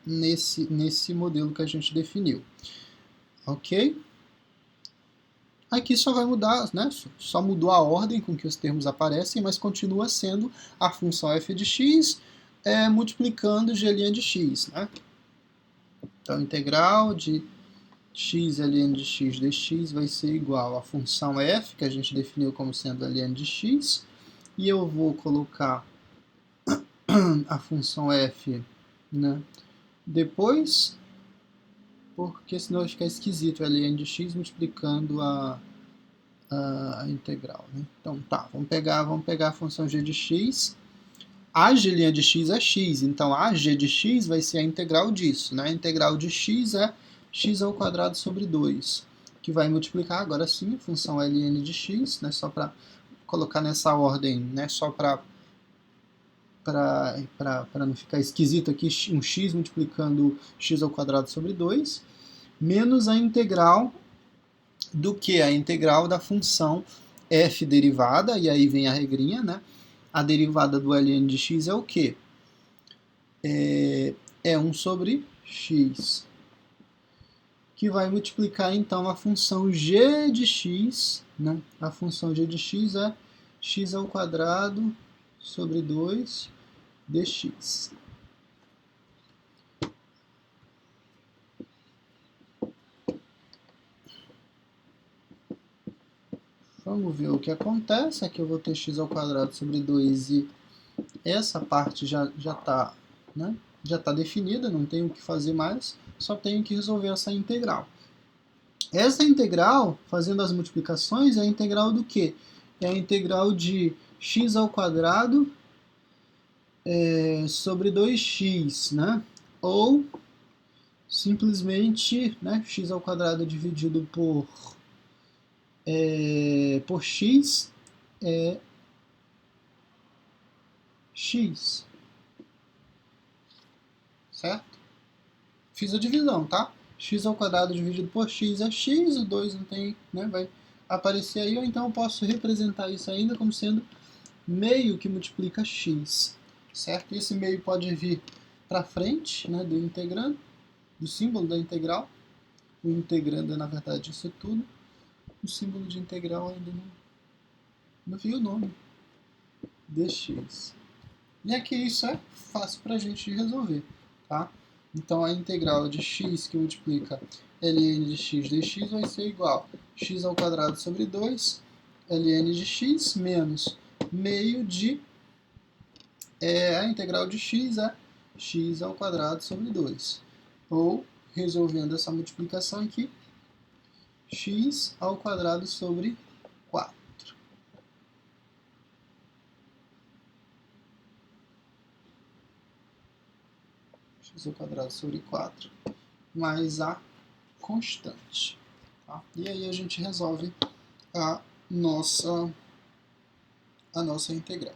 nesse modelo que a gente definiu. Ok? Aqui só vai mudar, né? Só mudou a ordem com que os termos aparecem, mas continua sendo a função f de x multiplicando gln de x, né? Então, integral de x ln de x dx vai ser igual à função f, que a gente definiu como sendo ln de x, e eu vou colocar a função f, né, depois, porque senão vai ficar esquisito ln de x multiplicando a integral, né? Então tá, vamos pegar a função g de x. A g' de x é x, então a g de x vai ser a integral disso, né? A integral de x é x ao quadrado sobre 2, que vai multiplicar agora sim a função ln de x, né? Só para colocar nessa ordem, né? Só para não ficar esquisito aqui, um x multiplicando x ao quadrado sobre 2, menos a integral do que? A integral da função f derivada, e aí vem a regrinha, né? A derivada do ln de x é o quê? É 1 sobre x, que vai multiplicar então a função g de x, né? A função g de x é x ao quadrado sobre 2 dx. Vamos ver o que acontece. Aqui eu vou ter x ao quadrado sobre 2 e essa parte já está, né, já tá definida, não tenho o que fazer mais, só tenho que resolver essa integral. Essa integral, fazendo as multiplicações, é a integral do quê? É a integral de x ao quadrado sobre 2x, né? Ou simplesmente, né, x ao quadrado dividido por x é x, certo? Fiz a divisão, tá? X ao quadrado dividido por x é x, o 2 não tem, né, vai aparecer aí, ou então eu posso representar isso ainda como sendo meio que multiplica x, certo? E esse meio pode vir para frente, né, do integrando, do símbolo da integral. O integrando é, na verdade, isso tudo. O símbolo de integral ainda não vi o nome. Dx. E aqui isso é fácil para a gente resolver, tá? Então a integral de x que multiplica ln de x dx vai ser igual a x ao quadrado sobre 2 ln de x menos meio de a integral de x é x ao quadrado sobre 2. Ou, resolvendo essa multiplicação aqui, x ao quadrado sobre 4. X ao quadrado sobre 4 mais a constante. Tá? E aí a gente resolve a nossa integral.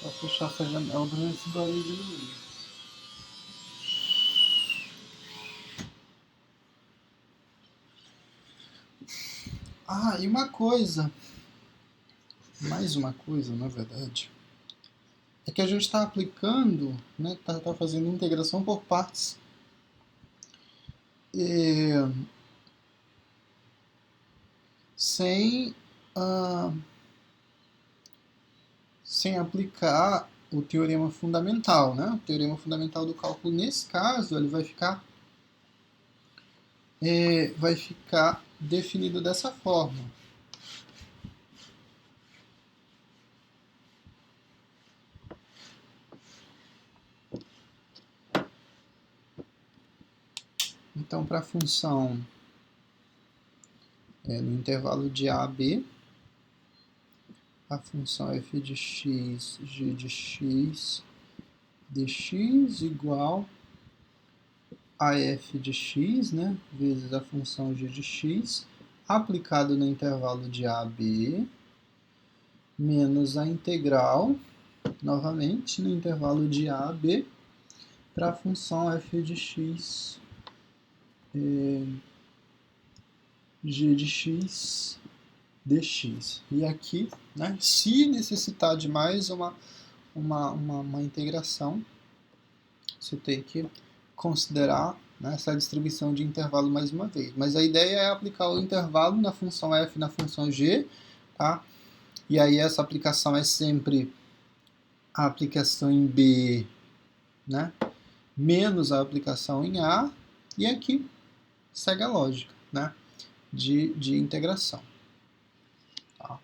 Só fechar essa janela para ver se barulho diminui. Ah, e uma coisa, mais uma coisa, na verdade, é que a gente está aplicando, né, tá fazendo integração por partes. Sem, sem aplicar o teorema fundamental, né? O teorema fundamental do cálculo, nesse caso, ele vai ficar definido dessa forma. Então, para a função no intervalo de a a b, a função f de x, g de x, dx igual a f de x, né, vezes a função g de x, aplicado no intervalo de a a b, menos a integral, novamente, no intervalo de a a b, para a função f de x, g de x, dx. E aqui, né, se necessitar de mais uma integração, você tem que considerar, né, essa distribuição de intervalo mais uma vez. Mas a ideia é aplicar o intervalo na função f e na função g, tá? E aí essa aplicação é sempre a aplicação em b, né, menos a aplicação em a, e aqui segue a lógica, né, de integração. Tá?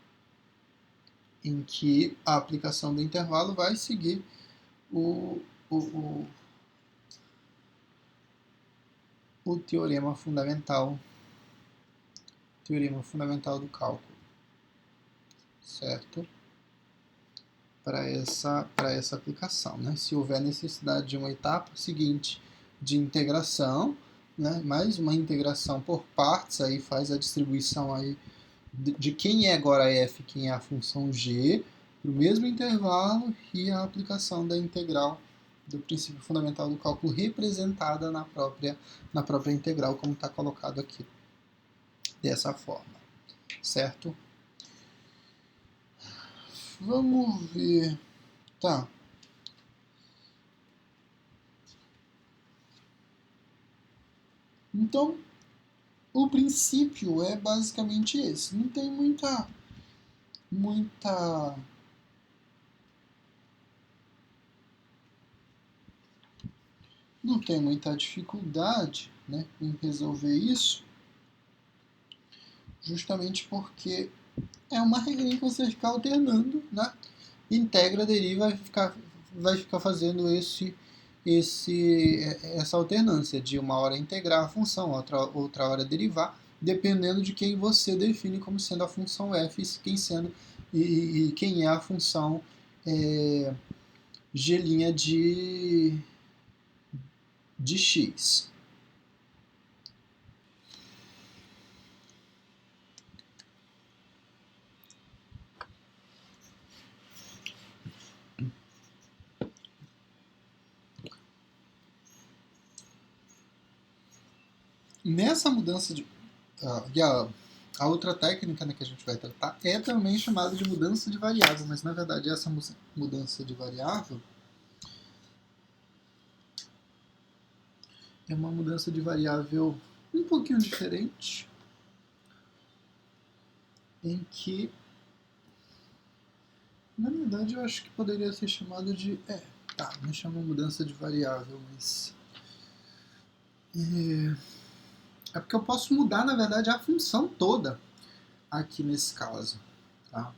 Em que a aplicação do intervalo vai seguir o teorema fundamental do cálculo, certo? Para essa aplicação, né? Se houver necessidade de uma etapa seguinte de integração, né? Mais uma integração por partes, aí faz a distribuição aí de quem é agora f, quem é a função g, para o mesmo intervalo, e a aplicação da integral do princípio fundamental do cálculo representada na própria integral, como está colocado aqui, dessa forma, certo? Vamos ver, tá? Então, o princípio é basicamente esse, não tem muita não tem muita dificuldade, né, em resolver isso, justamente porque é uma regrinha que você fica alternando, né? Integra, deriva, vai ficar fazendo essa alternância de uma hora integrar a função, outra hora derivar, dependendo de quem você define como sendo a função f e quem é a função g' de x. Nessa mudança de... a outra técnica, né, que a gente vai tratar é também chamada de mudança de variável, mas na verdade essa mudança de variável é uma mudança de variável um pouquinho diferente, em que, na verdade, eu acho que poderia ser chamado de... não chama mudança de variável, mas... É porque eu posso mudar, na verdade, a função toda aqui nesse caso. Tá?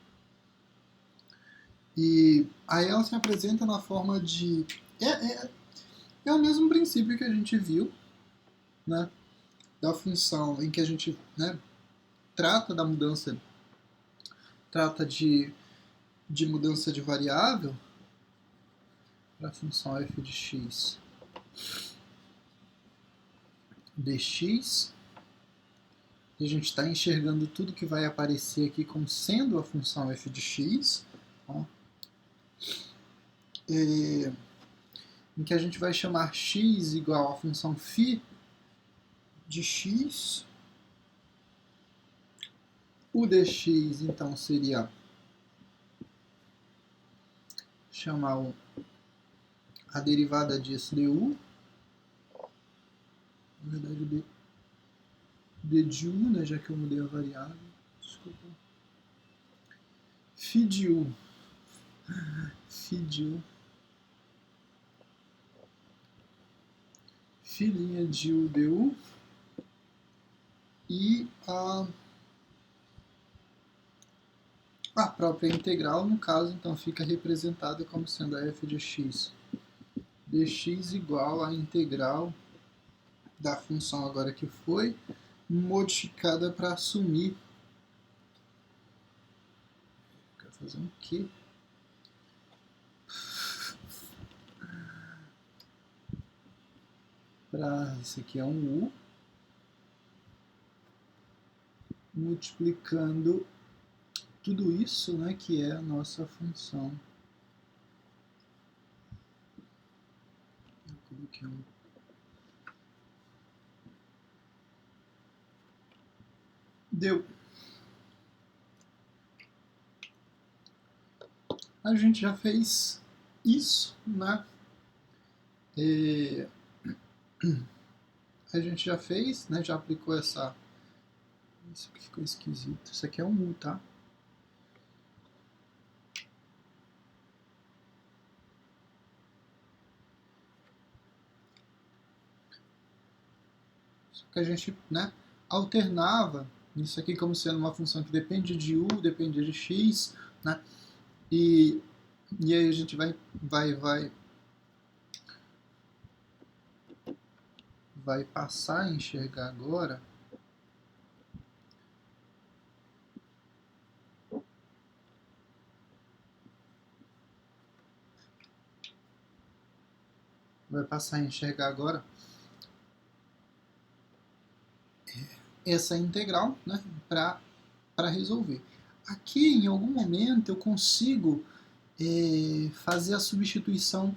E aí ela se apresenta na forma de... É o mesmo princípio que a gente viu, né, da função em que a gente, né, trata da mudança, trata de mudança de variável para a função f de x dx. E a gente está enxergando tudo que vai aparecer aqui como sendo a função f de x. Tá? Em que a gente vai chamar x igual à função φ de x. O dx, então, seria chamar a derivada disso du. Na verdade, d de u, né, já que eu mudei a variável. Desculpa. Φ de u. Φ de u. Φ' de u du. E a própria integral, no caso, então fica representada como sendo a f de x dx igual à integral da função agora que foi modificada para assumir. Quero fazer um quê? Isso aqui é um u multiplicando tudo isso, né, que é a nossa função. Eu coloquei um. Deu. A gente já fez isso, né? A gente já fez, né? Já aplicou essa... Isso aqui ficou esquisito. Isso aqui é um U, tá? Só que a gente, né, alternava isso aqui como sendo uma função que depende de U, depende de X, né? E aí a gente vai passar a enxergar agora essa integral, né, para resolver. Aqui, em algum momento, eu consigo fazer a substituição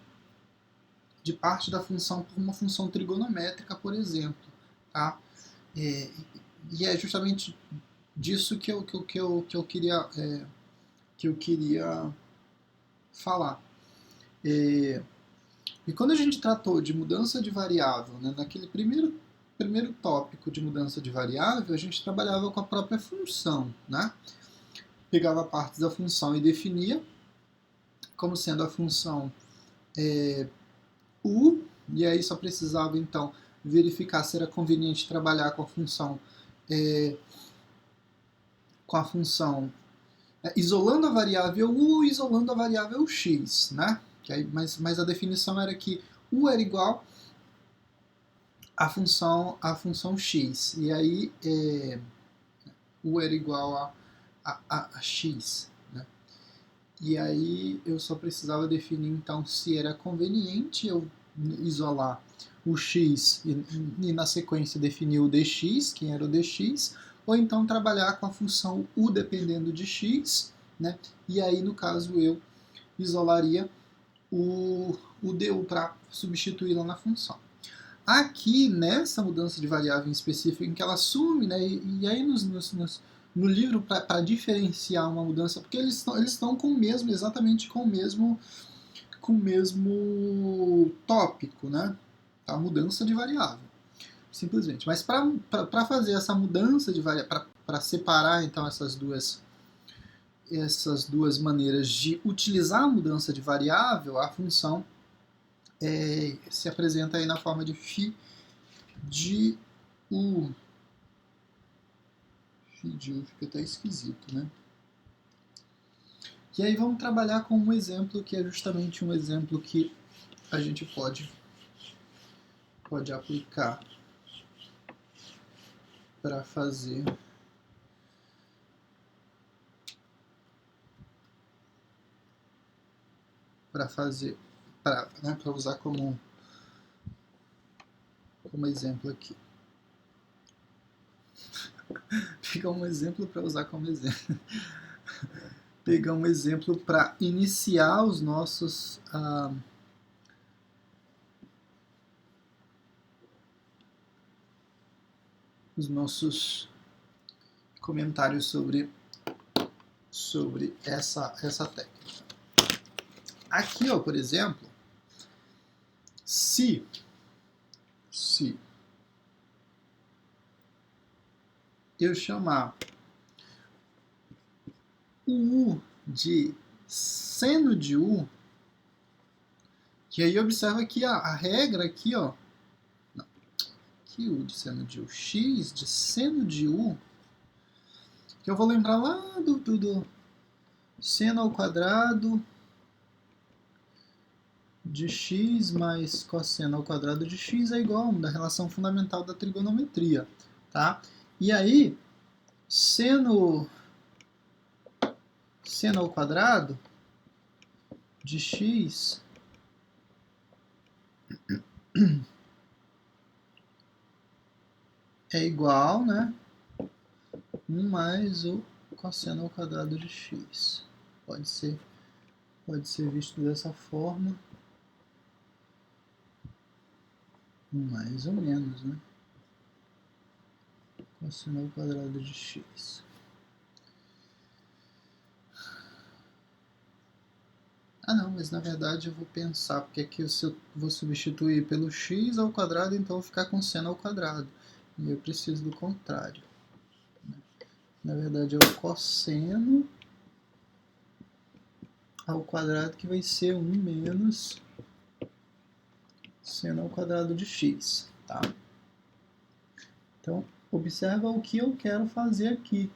de parte da função por uma função trigonométrica, por exemplo. Tá? E é justamente disso que eu queria falar. E quando a gente tratou de mudança de variável, né, naquele primeiro tópico de mudança de variável, a gente trabalhava com a própria função, né? Pegava partes da função e definia como sendo a função u, e aí só precisava então verificar se era conveniente trabalhar com a função isolando a variável u e isolando a variável x, né? Mas a definição era que u era igual à função x, e aí u era igual a x, né? E aí eu só precisava definir então se era conveniente eu isolar o x e na sequência definir o dx, quem era o dx, ou então trabalhar com a função u dependendo de x, né? E aí no caso eu isolaria o du para substituí-la na função. Aqui, nessa mudança de variável em específico, em que ela assume, né, e aí no livro, para diferenciar uma mudança, porque eles estão com o mesmo, exatamente com o mesmo tópico, né? A mudança de variável, simplesmente. Mas para fazer essa mudança de variável, para separar então essas duas maneiras de utilizar a mudança de variável, a função se apresenta aí na forma de φ de u. Φ de u fica até esquisito, né? E aí vamos trabalhar com um exemplo que é justamente um exemplo que a gente pode aplicar para fazer para usar como exemplo aqui. Pegar um exemplo para usar como exemplo. Pegar um exemplo para iniciar os nossos comentários sobre essa técnica. Aqui, ó, por exemplo, se eu chamar o u de seno de u, que aí observa que a regra aqui, ó, aqui u de seno de u, x de seno de u, que eu vou lembrar lá do seno ao quadrado de x mais cosseno ao quadrado de x é igual a 1, da relação fundamental da trigonometria, tá? E aí, seno ao quadrado de x é igual, né, 1 mais o cosseno ao quadrado de x. Pode ser visto dessa forma. Mais ou menos, né? Cosseno ao quadrado de x. Ah não, mas na verdade eu vou pensar, porque aqui se eu vou substituir pelo x ao quadrado, então eu vou ficar com seno ao quadrado. E eu preciso do contrário. Na verdade é o cosseno ao quadrado, que vai ser 1 menos seno ao quadrado de x, tá? Então, observa o que eu quero fazer aqui.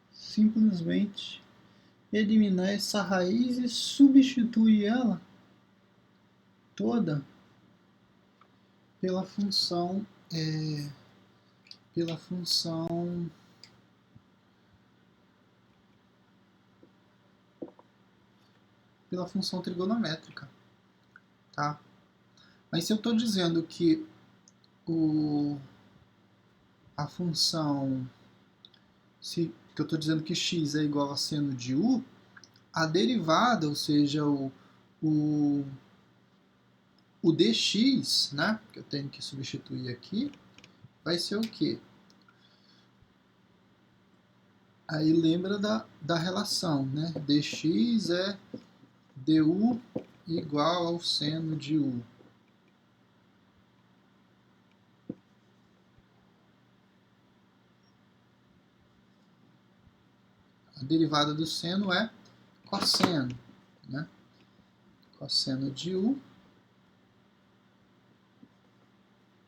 Simplesmente eliminar essa raiz e substituir ela toda pela função trigonométrica, tá? Mas se eu estou dizendo que a função, que eu estou dizendo que x é igual a seno de u, a derivada, ou seja, o dx, né, que eu tenho que substituir aqui, vai ser o quê? Aí lembra da relação, né? Dx é du igual ao seno de u. A derivada do seno é cosseno, né? Cosseno de u.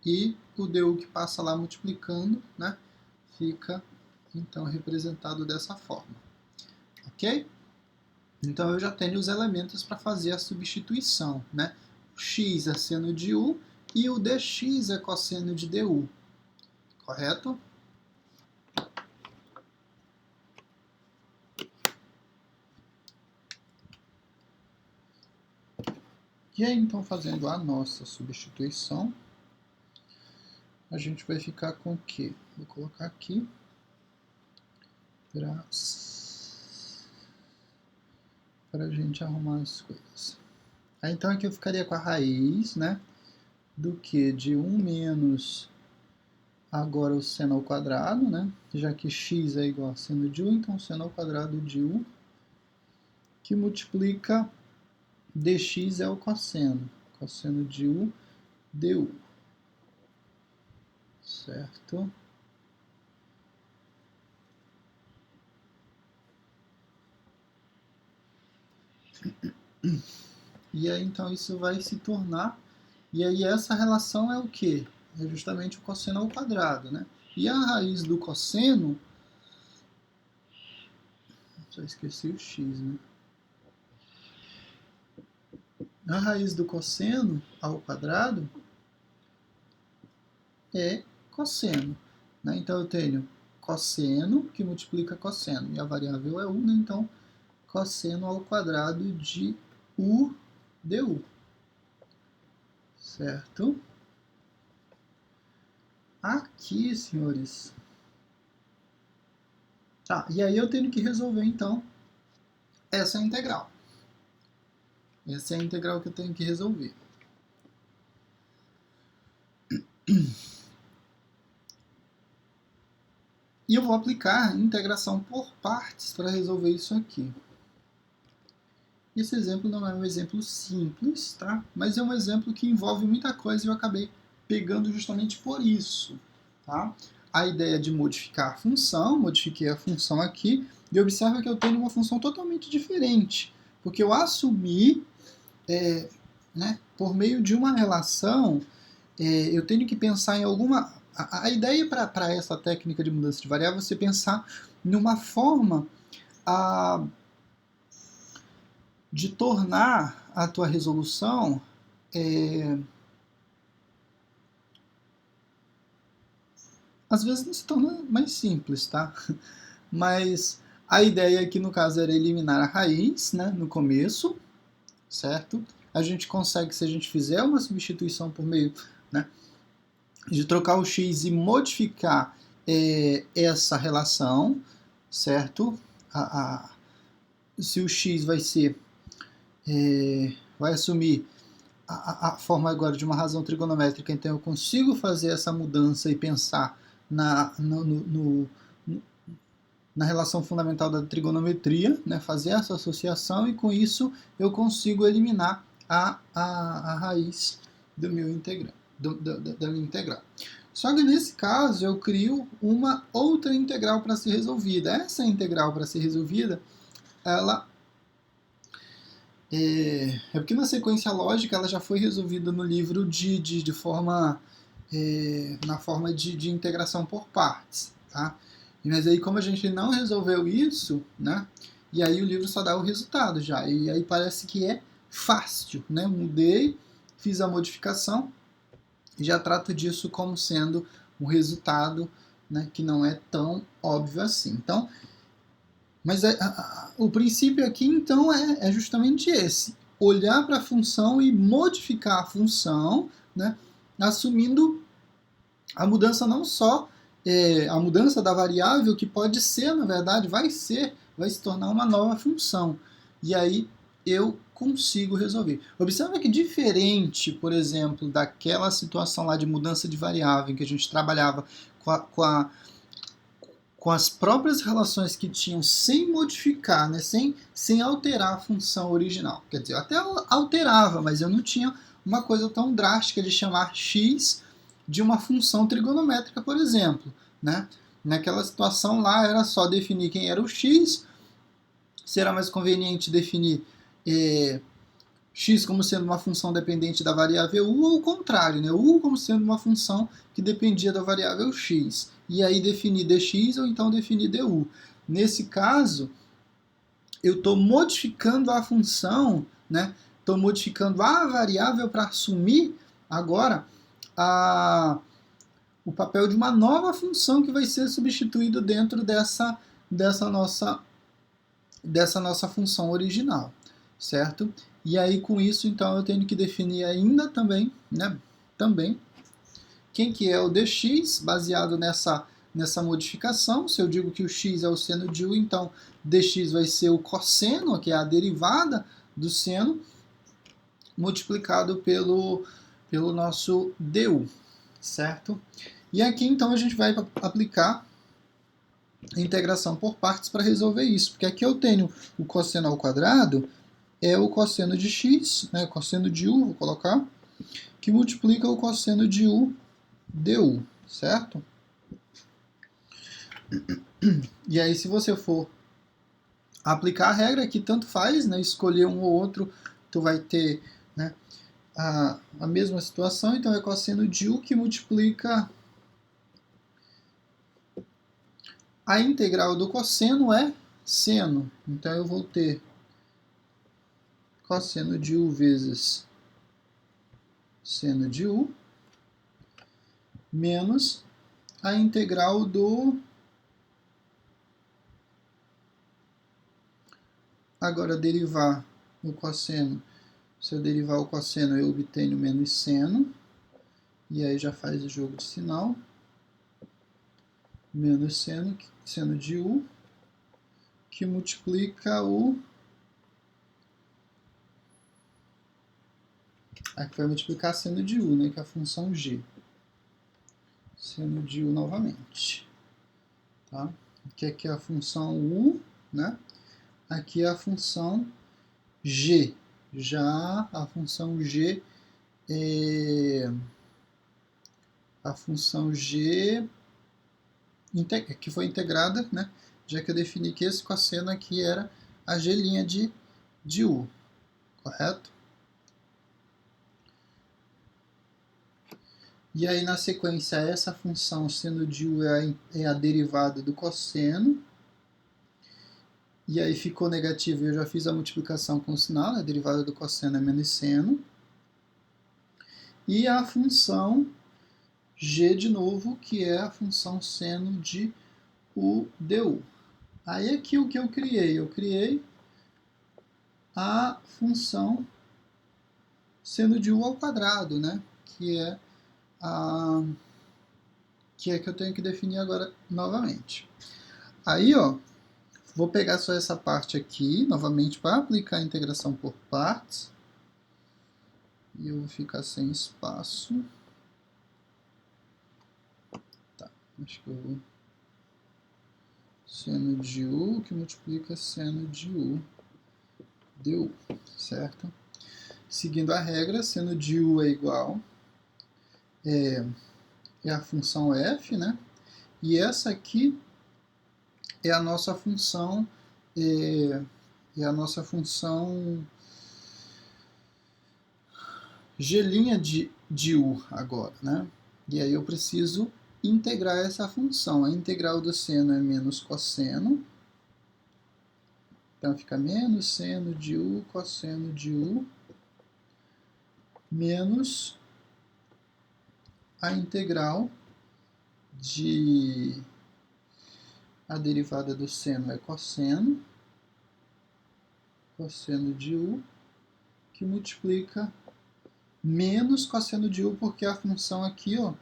E o du que passa lá multiplicando, né? Fica, então, representado dessa forma. Ok? Então, eu já tenho os elementos para fazer a substituição, né? X é seno de u e o dx é cosseno de du. Correto? E aí, então, fazendo a nossa substituição, a gente vai ficar com o quê? Vou colocar aqui para a gente arrumar as coisas. Aí, então, aqui eu ficaria com a raiz, né? Do que? De 1 menos agora o seno ao quadrado, né? Já que x é igual a seno de u, então seno ao quadrado de u, que multiplica dx é o cosseno. Cosseno de u, du. Certo? E aí, então, isso vai se tornar... E aí, essa relação é o quê? É justamente o cosseno ao quadrado, né? E a raiz do cosseno... Só esqueci o x, né? A raiz do cosseno ao quadrado é cosseno, né? Então, eu tenho cosseno que multiplica cosseno. E a variável é 1, né? Então, cosseno ao quadrado de u du. Certo? Aqui, senhores. Tá, e aí eu tenho que resolver, então, essa integral. Essa é a integral que eu tenho que resolver. E eu vou aplicar integração por partes para resolver isso aqui. Esse exemplo não é um exemplo simples, tá? Mas é um exemplo que envolve muita coisa e eu acabei pegando justamente por isso, tá? A ideia de modificar a função, modifiquei a função aqui, e observa que eu tenho uma função totalmente diferente, porque eu assumi, né, por meio de uma relação, eu tenho que pensar em alguma... A ideia para essa técnica de mudança de variável é você pensar numa forma de tornar a tua resolução às vezes não se torna mais simples, tá? Mas a ideia aqui no caso era eliminar a raiz, né, no começo, certo? A gente consegue, se a gente fizer uma substituição por meio, né, de trocar o x e modificar essa relação, certo? Se o x vai ser, vai assumir a forma agora de uma razão trigonométrica, então eu consigo fazer essa mudança e pensar na relação fundamental da trigonometria, né, fazer essa associação, e com isso eu consigo eliminar a raiz do meu integral, da minha integral. Só que nesse caso eu crio uma outra integral para ser resolvida. Essa integral para ser resolvida, ela porque na sequência lógica ela já foi resolvida no livro de forma na forma de integração por partes, tá? Mas aí como a gente não resolveu isso, né? E aí o livro só dá o resultado já. E aí parece que é fácil, né? Mudei, fiz a modificação e já trato disso como sendo um resultado, né, que não é tão óbvio assim. Então, mas o princípio aqui, então, é justamente esse. Olhar para a função e modificar a função, né, assumindo a mudança não só a mudança da variável, que pode ser, na verdade, vai se tornar uma nova função. E aí eu consigo resolver. Observa que diferente, por exemplo, daquela situação lá de mudança de variável, em que a gente trabalhava com as próprias relações que tinham sem modificar, né, sem alterar a função original. Quer dizer, eu até alterava, mas eu não tinha uma coisa tão drástica de chamar x de uma função trigonométrica, por exemplo. Né? Naquela situação lá era só definir quem era o x, se era mais conveniente definir x como sendo uma função dependente da variável u, ou o contrário, né? U como sendo uma função que dependia da variável x. E aí definir dx ou então definir du. Nesse caso, eu estou modificando a função, né? Estou modificando a variável para assumir agora o papel de uma nova função que vai ser substituído dentro dessa nossa função original, certo? E aí com isso, então, eu tenho que definir ainda também, né? Também quem que é o dx, baseado nessa modificação. Se eu digo que o x é o seno de u, então dx vai ser o cosseno, que é a derivada do seno, multiplicado pelo nosso du, certo? E aqui, então, a gente vai aplicar a integração por partes para resolver isso, porque aqui eu tenho o cosseno ao quadrado, é o cosseno de x, né, cosseno de u, vou colocar, que multiplica o cosseno de u du, certo? E aí, se você for aplicar a regra, que tanto faz, né, escolher um ou outro tu vai ter, né, a mesma situação, então é cosseno de U que multiplica a integral do cosseno é seno. Então eu vou ter cosseno de U vezes seno de U menos a integral do... Agora, derivar o cosseno. Se eu derivar o cosseno, eu obtenho menos seno. E aí já faz o jogo de sinal. Menos seno, seno de U, que multiplica o... Aqui vai multiplicar seno de U, né, que é a função G. Seno de U novamente. Tá? Aqui é a função U, né? Aqui é a função G. Já a função G é a função G que foi integrada, né? Já que eu defini que esse cosseno aqui era a G' de U, correto? E aí, na sequência, essa função seno de U é a derivada do cosseno. E aí ficou negativo, eu já fiz a multiplicação com o sinal, né? A derivada do cosseno é menos seno. E a função G de novo, que é a função seno de U du. Aí aqui o que eu criei? Eu criei a função seno de U ao quadrado, né? Que é que eu tenho que definir agora novamente. Aí, ó, vou pegar só essa parte aqui, novamente, para aplicar a integração por partes. E eu vou ficar sem espaço. Tá, acho que eu vou... Seno de U que multiplica seno de U du, certo? Seguindo a regra, seno de U é igual... é a função f, né? E essa aqui é a nossa função... é a nossa função G' de U agora, né? E aí eu preciso integrar essa função. A integral do seno é menos cosseno. Então fica menos seno de U, cosseno de U, menos a integral de... A derivada do seno é cosseno. Cosseno de U, que multiplica menos cosseno de U, porque a função aqui, ó,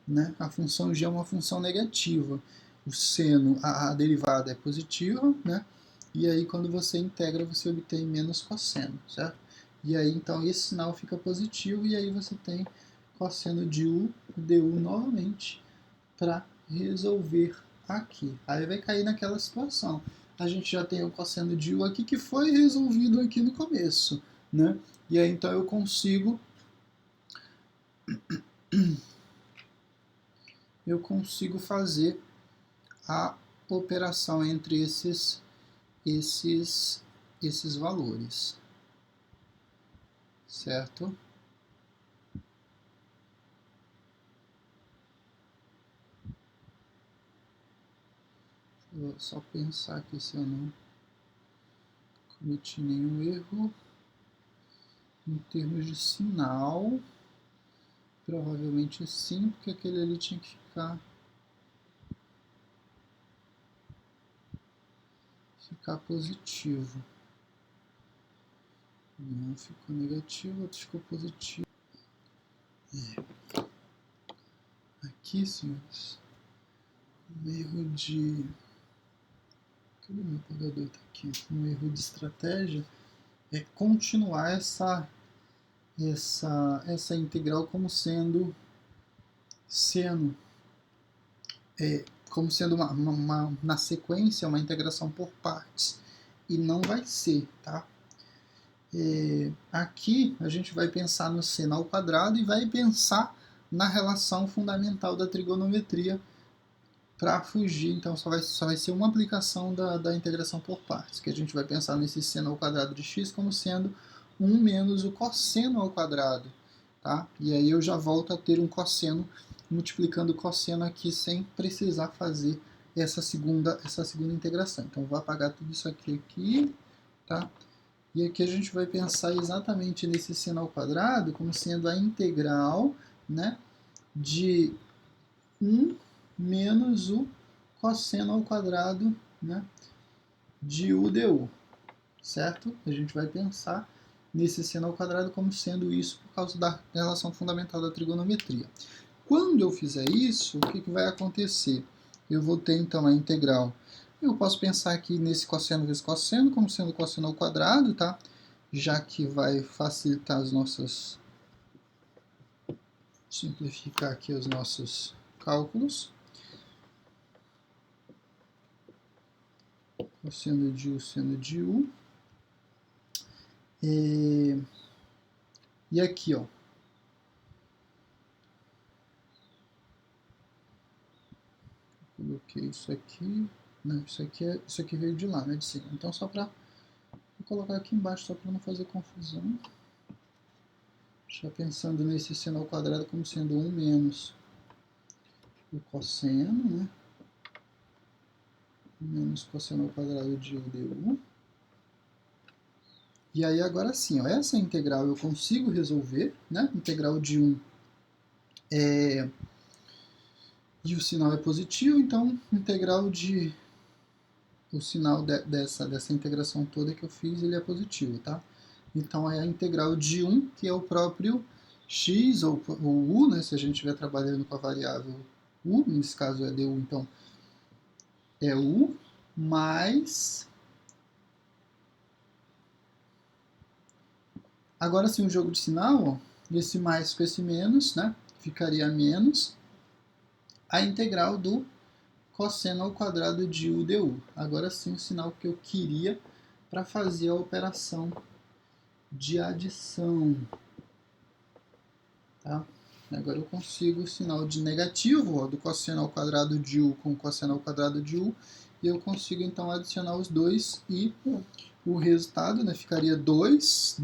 né, a função G é uma função negativa. O seno, a derivada é positiva, né? E aí quando você integra, você obtém menos cosseno, certo? E aí então esse sinal fica positivo e aí você tem cosseno de U du novamente para resolver aqui. Aí vai cair naquela situação. A gente já tem o cosseno de U aqui que foi resolvido aqui no começo, né? E aí então eu consigo fazer a operação entre esses valores, certo? Vou só pensar aqui se eu não cometi nenhum erro. Em termos de sinal, provavelmente sim, porque aquele ali tinha que ficar positivo. Não ficou negativo, outro ficou positivo. Aqui, senhores, um erro de... Cadê meu apagador? Tá aqui. Um erro de estratégia é continuar essa integral como sendo seno, como sendo na sequência uma integração por partes, e não vai ser, tá? Aqui a gente vai pensar no seno ao quadrado e vai pensar na relação fundamental da trigonometria para fugir, então só vai ser uma aplicação da integração por partes, que a gente vai pensar nesse seno ao quadrado de x como sendo 1 menos o cosseno ao quadrado, tá? E aí eu já volto a ter um cosseno multiplicando o cosseno aqui sem precisar fazer essa segunda integração. Então, eu vou apagar tudo isso aqui, tá? E aqui a gente vai pensar exatamente nesse seno ao quadrado como sendo a integral, né, de 1 menos o cosseno ao quadrado, né, de u du, certo? A gente vai pensar nesse seno ao quadrado como sendo isso por causa da relação fundamental da trigonometria. Quando eu fizer isso, o que vai acontecer? Eu vou ter então a integral. Eu posso pensar aqui nesse cosseno vezes cosseno como sendo cosseno ao quadrado, tá? Já que vai facilitar as nossas... simplificar aqui os nossos cálculos. Cosseno de u, seno de u. E aqui, ó. Coloquei isso aqui. Não, isso aqui veio de lá, né, de cima. Então, só para colocar aqui embaixo, só para não fazer confusão. Já pensando nesse seno ao quadrado como sendo 1 menos o cosseno, né? Menos cosseno ao quadrado de u du. E aí agora sim, ó, essa integral eu consigo resolver, né? Integral de 1 e o sinal é positivo, então integral de... o sinal dessa integração toda que eu fiz, ele é positivo, tá? Então é a integral de 1, que é o próprio x, ou o u, né? Se a gente estiver trabalhando com a variável u, nesse caso é du, então é u, mais... Agora sim, o jogo de sinal, ó, esse mais com esse menos, né? Ficaria menos a integral do cosseno ao quadrado de u du. Agora sim, o sinal que eu queria para fazer a operação de adição. Tá? Agora eu consigo o sinal de negativo, ó, do cosseno ao quadrado de u com cosseno ao quadrado de u, e eu consigo então adicionar os dois e o resultado, né, ficaria duas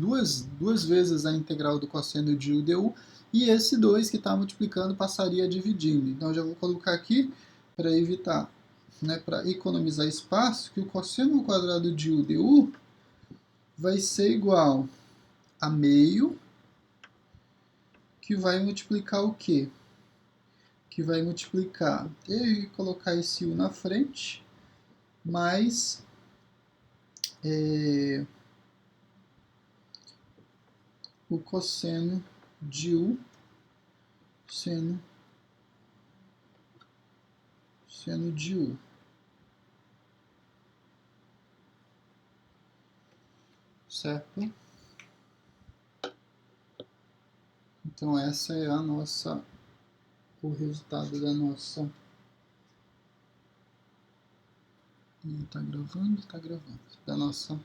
vezes a integral do cosseno de u du, e esse 2 que está multiplicando passaria dividindo. Então eu já vou colocar aqui para evitar, né, para economizar espaço, que o cosseno ao quadrado de u du vai ser igual a meio, que vai multiplicar o quê? Que vai multiplicar, e colocar esse u na frente, mais o cosseno de u seno de u. Certo? Então essa é o resultado da nossa... Tá gravando? Tá gravando. Da nossa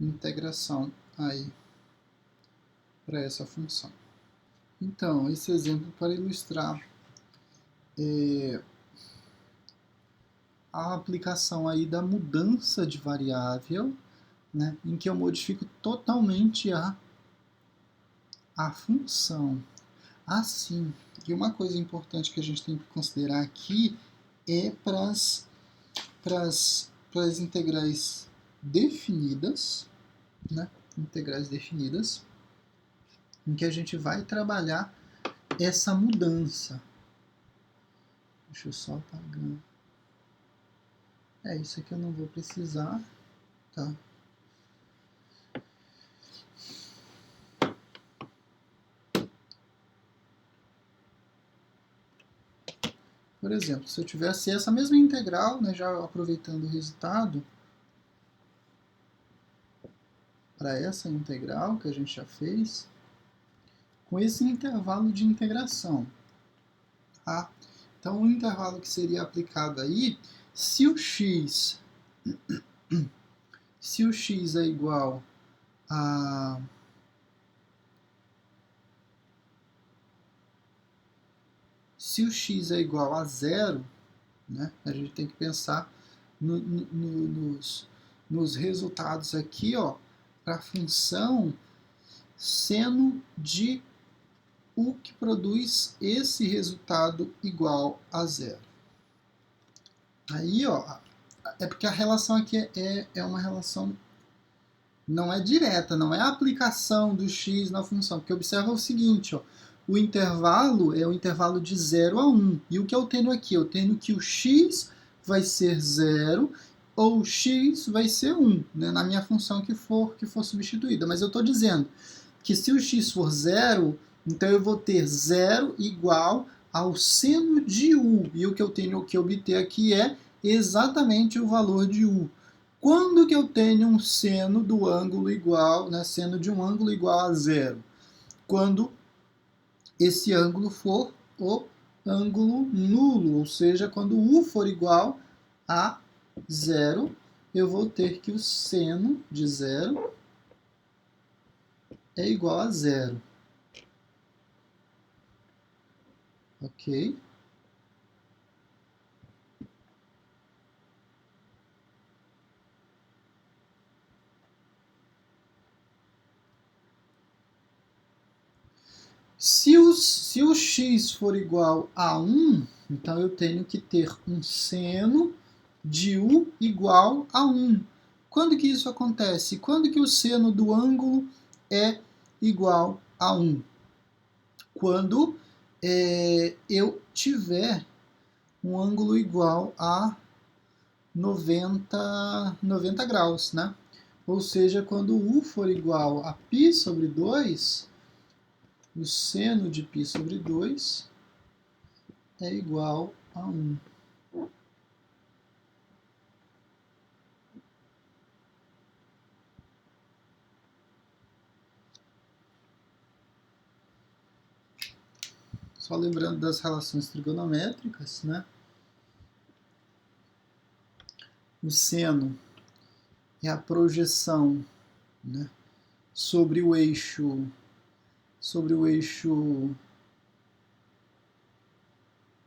integração aí para essa função. Então, esse exemplo para ilustrar a aplicação aí da mudança de variável, né, em que eu modifico totalmente a função. Assim, e uma coisa importante que a gente tem que considerar aqui é para as integrais definidas, né, integrais definidas, em que a gente vai trabalhar essa mudança. Deixa eu só apagar. Isso aqui eu não vou precisar, tá? Por exemplo, se eu tivesse essa mesma integral, né, já aproveitando o resultado, para essa integral que a gente já fez, com esse intervalo de integração. Tá? Então, o intervalo que seria aplicado aí, se o x é igual a... Se o x é igual a zero, né, a gente tem que pensar nos resultados aqui, ó, para a função seno de U que produz esse resultado igual a zero. Aí, ó, é porque a relação aqui é uma relação, não é direta, não é a aplicação do x na função, porque observa o seguinte, ó, o intervalo é o intervalo de 0 a 1, e o que eu tenho aqui? Eu tenho que o x vai ser 0 ou o x vai ser 1, né, na minha função que for substituída, mas eu estou dizendo que se o x for 0, então eu vou ter 0 igual ao seno de u, e o que eu tenho que obter aqui é exatamente o valor de u. Quando que eu tenho um seno do ângulo igual, né, seno de um ângulo igual a zero? Quando esse ângulo for o ângulo nulo, ou seja, quando u for igual a zero, eu vou ter que o seno de zero é igual a zero. Ok? Se o x for igual a 1, então eu tenho que ter um seno de u igual a 1. Quando que isso acontece? Quando que o seno do ângulo é igual a 1? Quando eu tiver um ângulo igual a 90 graus, né? Ou seja, quando u for igual a π sobre 2, o seno de π sobre 2 é igual a 1. Só lembrando das relações trigonométricas, né? O seno é a projeção, né, sobre o eixo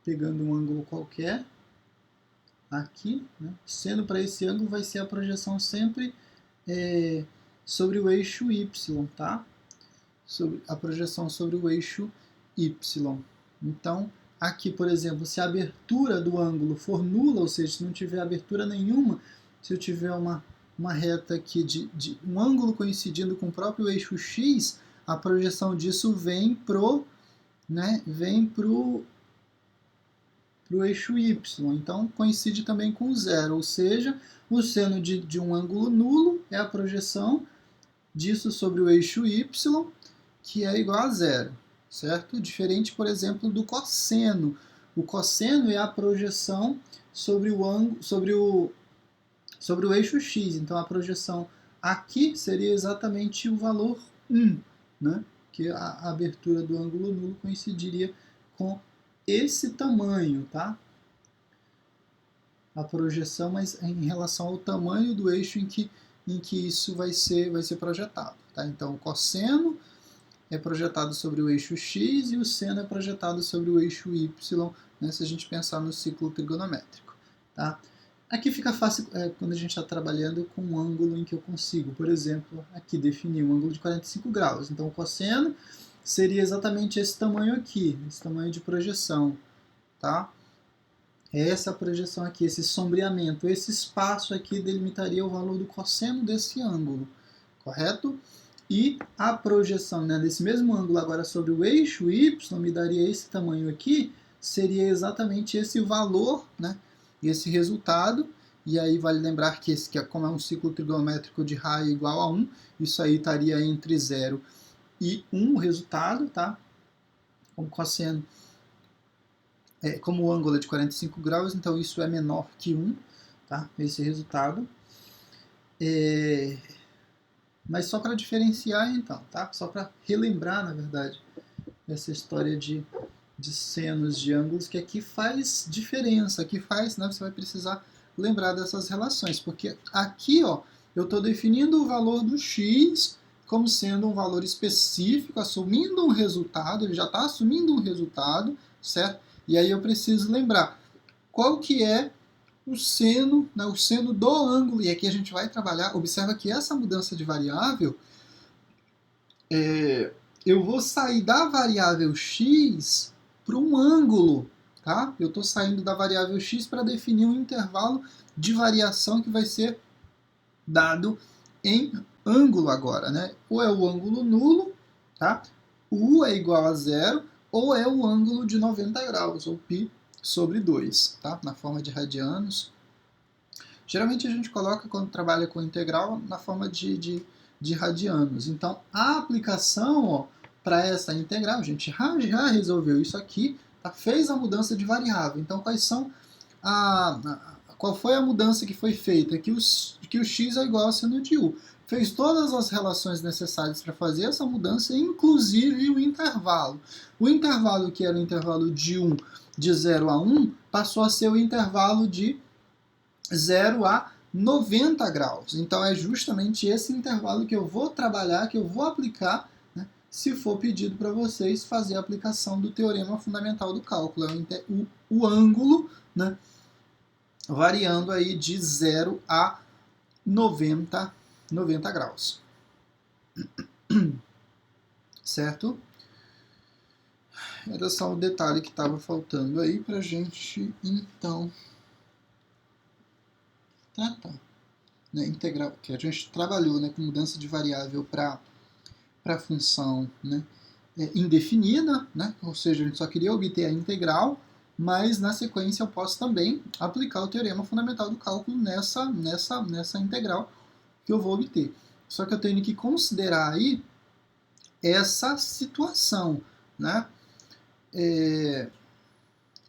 pegando um ângulo qualquer aqui, né? Seno para esse ângulo vai ser a projeção sempre sobre o eixo y, tá? A projeção sobre o eixo y. Então, aqui, por exemplo, se a abertura do ângulo for nula, ou seja, se não tiver abertura nenhuma, se eu tiver uma reta aqui de um ângulo coincidindo com o próprio eixo x, a projeção disso vem pro eixo y. Então, coincide também com zero, ou seja, o seno de um ângulo nulo é a projeção disso sobre o eixo y, que é igual a zero, certo? Diferente, por exemplo, do cosseno. O cosseno é a projeção sobre o eixo x. Então, a projeção aqui seria exatamente o valor 1, né? Que a abertura do ângulo nulo coincidiria com esse tamanho, tá? A projeção, mas em relação ao tamanho do eixo em que isso vai ser projetado, tá? Então, o cosseno é projetado sobre o eixo x e o seno é projetado sobre o eixo y, né, se a gente pensar no ciclo trigonométrico, tá? Aqui fica fácil quando a gente está trabalhando com um ângulo em que eu consigo, por exemplo, aqui definir um ângulo de 45 graus. Então, o cosseno seria exatamente esse tamanho aqui, esse tamanho de projeção, tá? Essa projeção aqui, esse sombreamento, esse espaço aqui delimitaria o valor do cosseno desse ângulo, correto? E a projeção, né, desse mesmo ângulo agora sobre o eixo y me daria esse tamanho aqui, seria exatamente esse valor, né, esse resultado. E aí vale lembrar que como é um ciclo trigonométrico de raio igual a 1, isso aí estaria entre 0 e 1 o resultado, tá? Como cosseno, como o ângulo é de 45 graus, então isso é menor que 1, tá? Esse resultado. Mas só para diferenciar, então, tá? Só para relembrar, na verdade, essa história de senos de ângulos, que aqui faz diferença, aqui faz, né? Você vai precisar lembrar dessas relações, porque aqui, ó, eu estou definindo o valor do x como sendo um valor específico, assumindo um resultado, ele já está assumindo um resultado, certo? E aí eu preciso lembrar qual que é o seno, né, o seno do ângulo, e aqui a gente vai trabalhar, observa que essa mudança de variável, eu vou sair da variável x para um ângulo, tá? Eu estou saindo da variável x para definir um intervalo de variação que vai ser dado em ângulo agora, né? Ou é o ângulo nulo, tá? U é igual a zero, ou é o ângulo de 90 graus, ou π sobre 2, tá? Na forma de radianos. Geralmente a gente coloca, quando trabalha com integral, na forma de radianos. Então, a aplicação para essa integral, a gente já resolveu isso aqui, tá? Fez a mudança de variável. Então, qual foi a mudança que foi feita? Que o x é igual a seno de u. Fez todas as relações necessárias para fazer essa mudança, inclusive o intervalo. O intervalo, que era o intervalo de 0 a 1, passou a ser o intervalo de 0 a 90 graus. Então é justamente esse intervalo que eu vou trabalhar, que eu vou aplicar, né, se for pedido para vocês fazer a aplicação do teorema fundamental do cálculo. É o ângulo, né, variando aí de 0 a 90 graus. Certo? Era só o detalhe que estava faltando aí para a gente, então, tratar. Né, integral, que a gente trabalhou, né, com mudança de variável para função, né, indefinida, né, ou seja, a gente só queria obter a integral, mas na sequência eu posso também aplicar o teorema fundamental do cálculo nessa integral que eu vou obter. Só que eu tenho que considerar aí essa situação, né?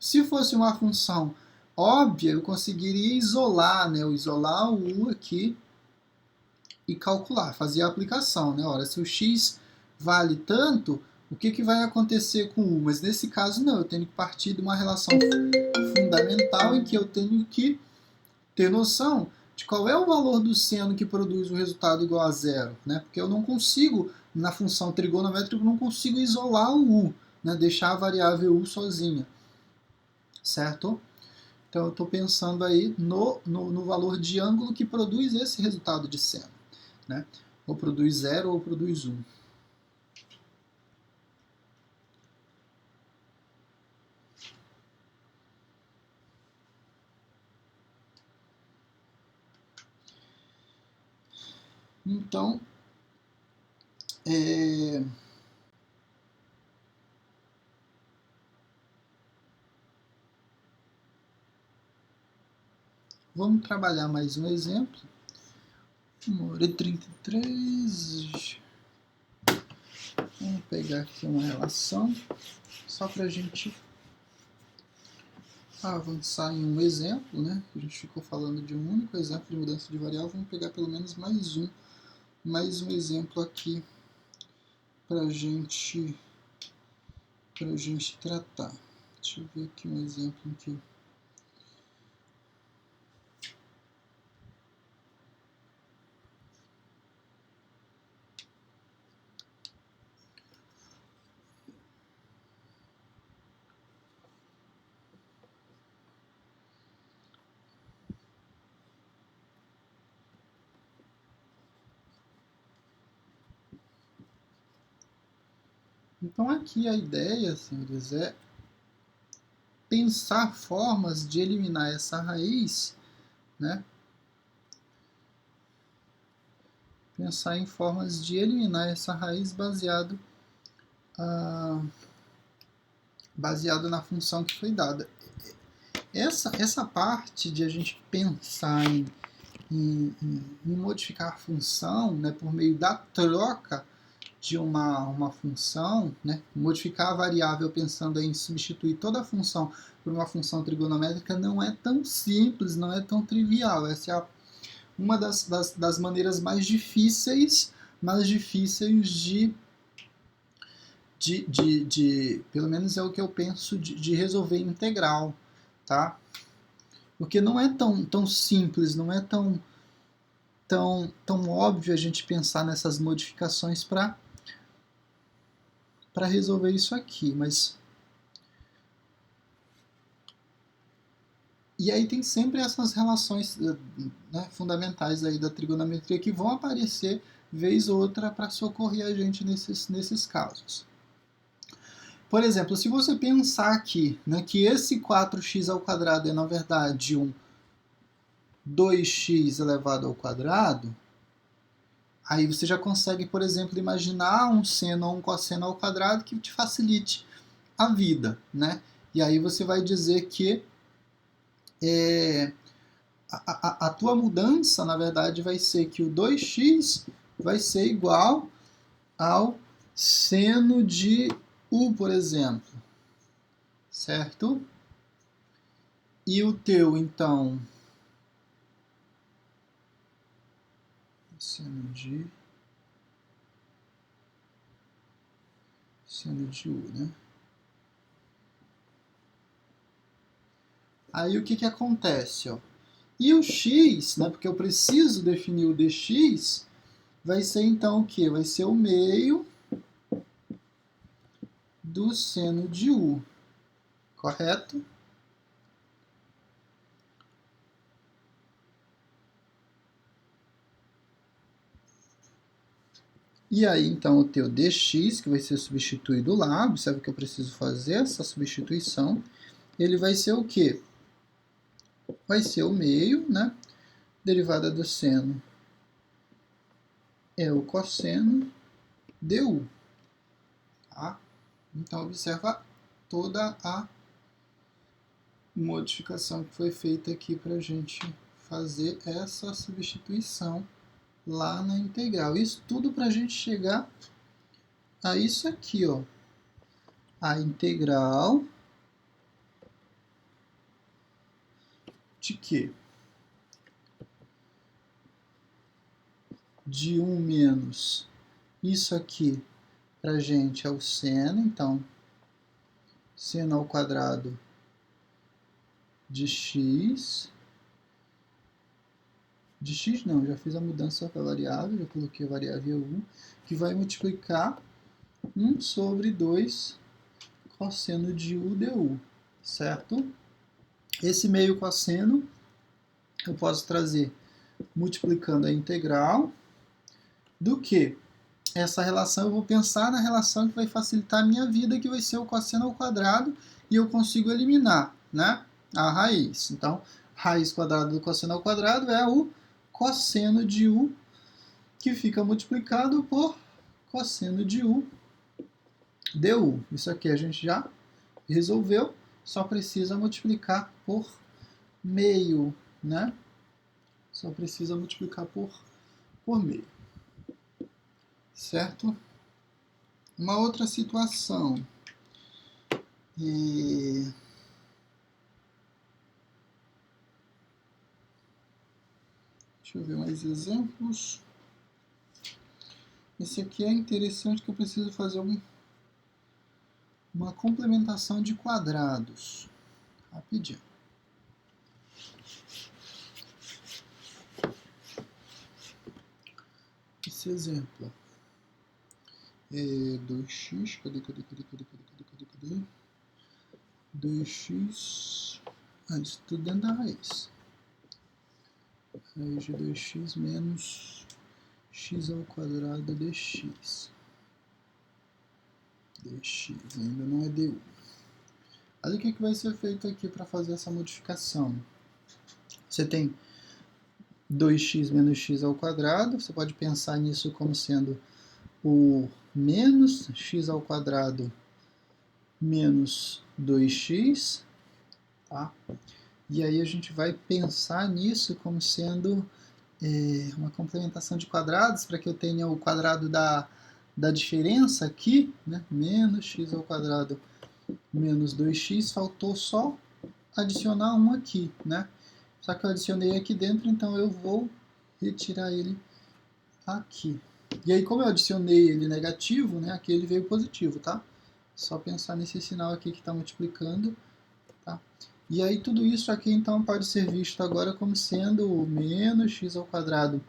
Se fosse uma função óbvia, eu conseguiria isolar, né? Isolar o u aqui e calcular, fazer a aplicação, né? Ora, se o x vale tanto, o que vai acontecer com u? Mas nesse caso não, eu tenho que partir de uma relação fundamental em que eu tenho que ter noção de qual é o valor do seno que produz o resultado igual a zero, né? Porque eu não consigo, na função trigonométrica, eu não consigo isolar o u, né? Deixar a variável u sozinha, certo? Então eu estou pensando aí no valor de ângulo que produz esse resultado de seno, né? Ou produz 0 ou produz 1. Então, vamos trabalhar mais um exemplo. 1h33. Vamos pegar aqui uma relação, só para a gente avançar em um exemplo, né? A gente ficou falando de um único exemplo de mudança de variável, vamos pegar pelo menos mais um exemplo aqui para a gente tratar. Deixa eu ver aqui um exemplo em que então aqui a ideia, senhores, é pensar formas de eliminar essa raiz, né? Pensar em formas de eliminar essa raiz baseado na função que foi dada. Essa parte de a gente pensar em modificar a função, né, por meio da troca de uma função, né, modificar a variável pensando em substituir toda a função por uma função trigonométrica não é tão simples, não é tão trivial. Essa é uma das maneiras mais difíceis pelo menos é o que eu penso, de resolver integral, tá? Porque não é tão simples, não é tão óbvio a gente pensar nessas modificações para resolver isso aqui, mas... E aí tem sempre essas relações, né, fundamentais aí da trigonometria que vão aparecer vez outra para socorrer a gente nesses casos. Por exemplo, se você pensar aqui, né, que esse 4x ao quadrado é, na verdade, um 2x elevado ao quadrado, aí você já consegue, por exemplo, imaginar um seno ou um cosseno ao quadrado que te facilite a vida, né? E aí você vai dizer que a tua mudança, na verdade, vai ser que o 2x vai ser igual ao seno de u, por exemplo, certo? E o teu, então, seno de u, né? Aí o que acontece, ó? E o x, né, porque eu preciso definir o dx, vai ser então o quê? Vai ser o meio do seno de u, correto? E aí, então, o teu dx, que vai ser substituído lá, observa que eu preciso fazer essa substituição, ele vai ser o quê? Vai ser o meio, né? Derivada do seno é o cosseno du. Tá? Então, observa toda a modificação que foi feita aqui para a gente fazer essa substituição lá na integral. Isso tudo para a gente chegar a isso aqui, ó. A integral de quê? De 1 menos isso aqui para a gente é o seno, então seno ao quadrado de x não, já fiz a mudança da variável, já coloquei a variável 1, que vai multiplicar 1 sobre 2 cosseno de u du, certo? Esse meio cosseno eu posso trazer multiplicando a integral do que? Essa relação, eu vou pensar na relação que vai facilitar a minha vida, que vai ser o cosseno ao quadrado, e eu consigo eliminar, né, a raiz. Então, raiz quadrada do cosseno ao quadrado é o cosseno de u, que fica multiplicado por cosseno de u du. Isso aqui a gente já resolveu, só precisa multiplicar por meio, né? Só precisa multiplicar por meio. Certo? Uma outra situação. Deixa eu ver mais exemplos. Esse aqui é interessante, que eu preciso fazer uma complementação de quadrados. Rapidinho. Esse exemplo é 2x, cadê? 2x, isso tudo dentro da raiz. Raiz de 2x menos x ao quadrado dx. dx ainda não é du. Olha o que vai ser feito aqui para fazer essa modificação. Você tem 2x menos x ao quadrado, você pode pensar nisso como sendo o menos x ao quadrado menos 2x, tá? E aí a gente vai pensar nisso como sendo uma complementação de quadrados, para que eu tenha o quadrado da diferença aqui, né? Menos x ao quadrado menos 2x, faltou só adicionar 1 aqui, né? Só que eu adicionei aqui dentro, então eu vou retirar ele aqui. E aí, como eu adicionei ele negativo, né, aqui ele veio positivo, tá? Só pensar nesse sinal aqui que está multiplicando, tá? E aí tudo isso aqui, então, pode ser visto agora como sendo o menos x ao quadrado.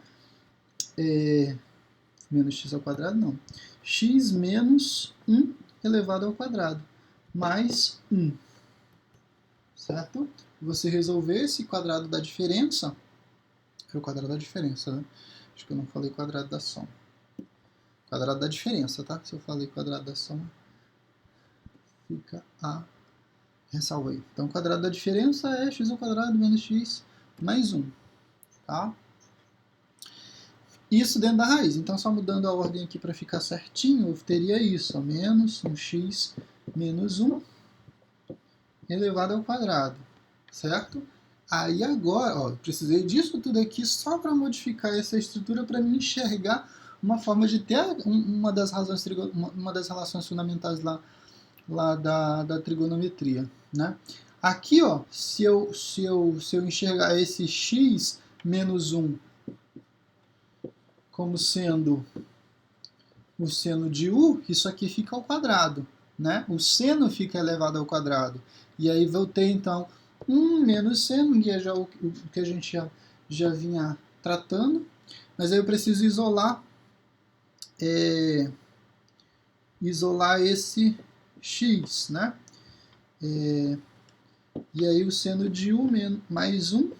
Menos x ao quadrado, não. X menos 1 elevado ao quadrado, mais 1. Certo? Você resolver esse quadrado da diferença, é o quadrado da diferença, né? Acho que eu não falei quadrado da soma. Quadrado da diferença, tá? Se eu falei quadrado da soma, fica a ressalva aí. Então, o quadrado da diferença é x ao quadrado menos x mais 1, tá? Isso dentro da raiz. Então, só mudando a ordem aqui para ficar certinho, eu teria isso, ó, menos 1x menos 1 elevado ao quadrado, certo? Aí agora, ó, eu precisei disso tudo aqui só para modificar essa estrutura para me enxergar uma forma de ter uma das relações fundamentais lá da trigonometria, né? Aqui, ó, se eu enxergar esse x menos 1 como sendo o seno de u, isso aqui fica ao quadrado, né? O seno fica elevado ao quadrado. E aí vou ter, então, 1 menos seno, que é já o que a gente já vinha tratando. Mas aí eu preciso isolar esse x, né? E aí o seno de u mais 1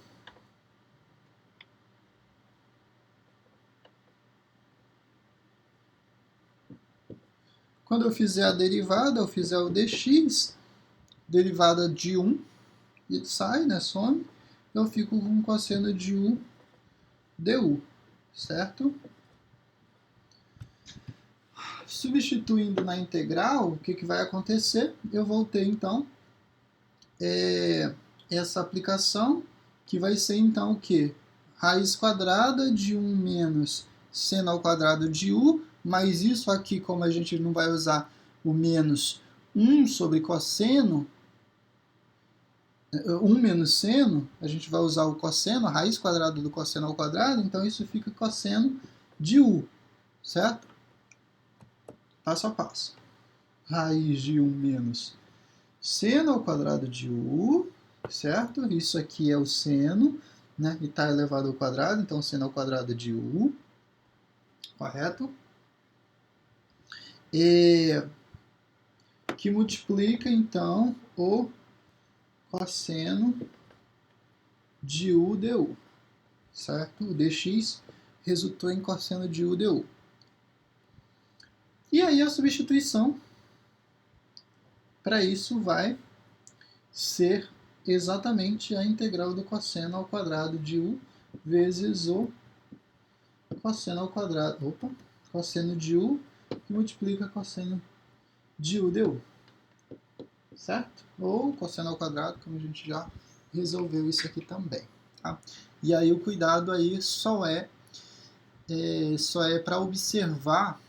quando eu fizer a derivada, eu fizer o dx, derivada de 1, e sai, né, some, eu fico com cosseno de u du, certo? Substituindo na integral, o que vai acontecer? Eu vou ter, então, essa aplicação, que vai ser, então, o quê? Raiz quadrada de 1 menos seno ao quadrado de u, mas isso aqui, como a gente não vai usar o menos 1 sobre cosseno, 1 menos seno, a gente vai usar o cosseno, a raiz quadrada do cosseno ao quadrado, então isso fica cosseno de u, certo? Passo a passo. Raiz de 1 menos seno ao quadrado de u, certo? Isso aqui é o seno, né? E está elevado ao quadrado, então seno ao quadrado de u, correto? E que multiplica, então, o cosseno de u du, certo? O dx resultou em cosseno de u du. E aí a substituição para isso vai ser exatamente a integral do cosseno ao quadrado de u vezes o cosseno ao quadrado, cosseno de u que multiplica cosseno de u du, certo? Ou cosseno ao quadrado, como a gente já resolveu isso aqui também, tá? E aí o cuidado aí só é para observar,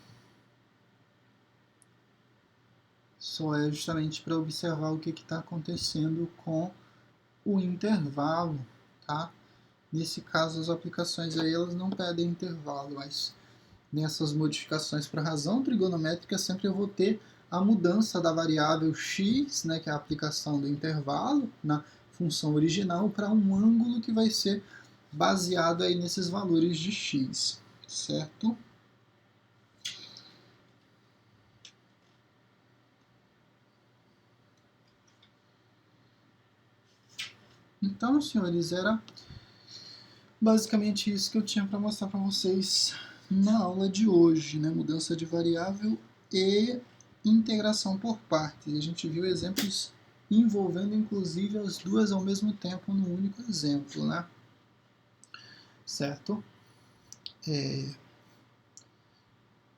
só é justamente para observar o que está acontecendo com o intervalo, tá? Nesse caso, as aplicações aí, elas não pedem intervalo, mas nessas modificações para razão trigonométrica, sempre eu vou ter a mudança da variável x, né, que é a aplicação do intervalo, na função original, para um ângulo que vai ser baseado aí nesses valores de x, certo? Então, senhores, era basicamente isso que eu tinha para mostrar para vocês na aula de hoje, né? Mudança de variável e integração por partes. A gente viu exemplos envolvendo inclusive as duas ao mesmo tempo no único exemplo, né? Certo?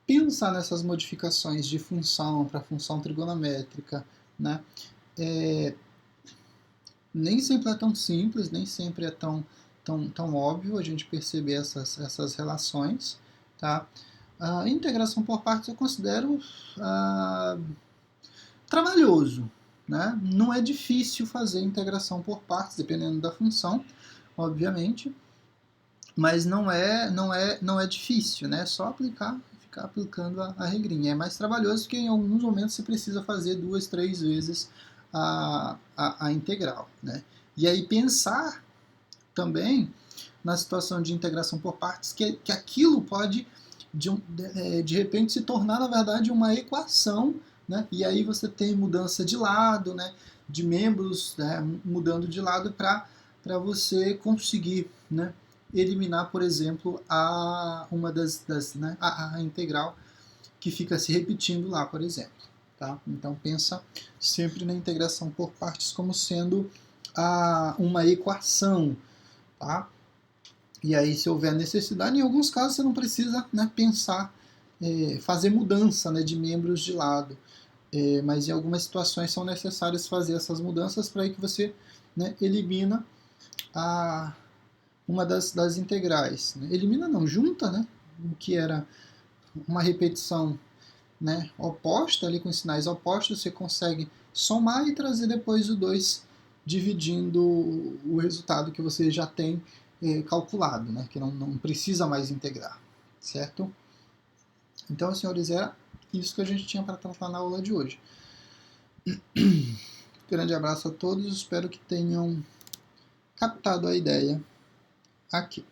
Pensar nessas modificações de função para função trigonométrica, né? Nem sempre é tão simples, nem sempre é tão óbvio a gente perceber essas relações, tá? A integração por partes eu considero trabalhoso, né? Não é difícil fazer integração por partes, dependendo da função, obviamente, mas não é difícil, né? É só ficar aplicando a regrinha. É mais trabalhoso porque em alguns momentos você precisa fazer 2, 3 vezes a integral, né? E aí pensar também na situação de integração por partes, que aquilo pode, de repente, se tornar, na verdade, uma equação, né? E aí você tem mudança de lado, né? De membros, né? Mudando de lado para você conseguir, né? Eliminar, por exemplo, a integral que fica se repetindo lá, por exemplo. Tá? Então pensa sempre na integração por partes como sendo uma equação. Tá? E aí, se houver necessidade, em alguns casos você não precisa, né, pensar, fazer mudança, né, de membros de lado. Mas em algumas situações são necessárias fazer essas mudanças para que você, né, elimina uma das integrais. Né? Elimina não, junta, né, o que era uma repetição, né, oposta, ali com sinais opostos, você consegue somar e trazer depois o 2 dividindo o resultado que você já tem calculado, né, que não precisa mais integrar, certo? Então, senhores, era isso que a gente tinha para tratar na aula de hoje. Grande abraço a todos, espero que tenham captado a ideia aqui.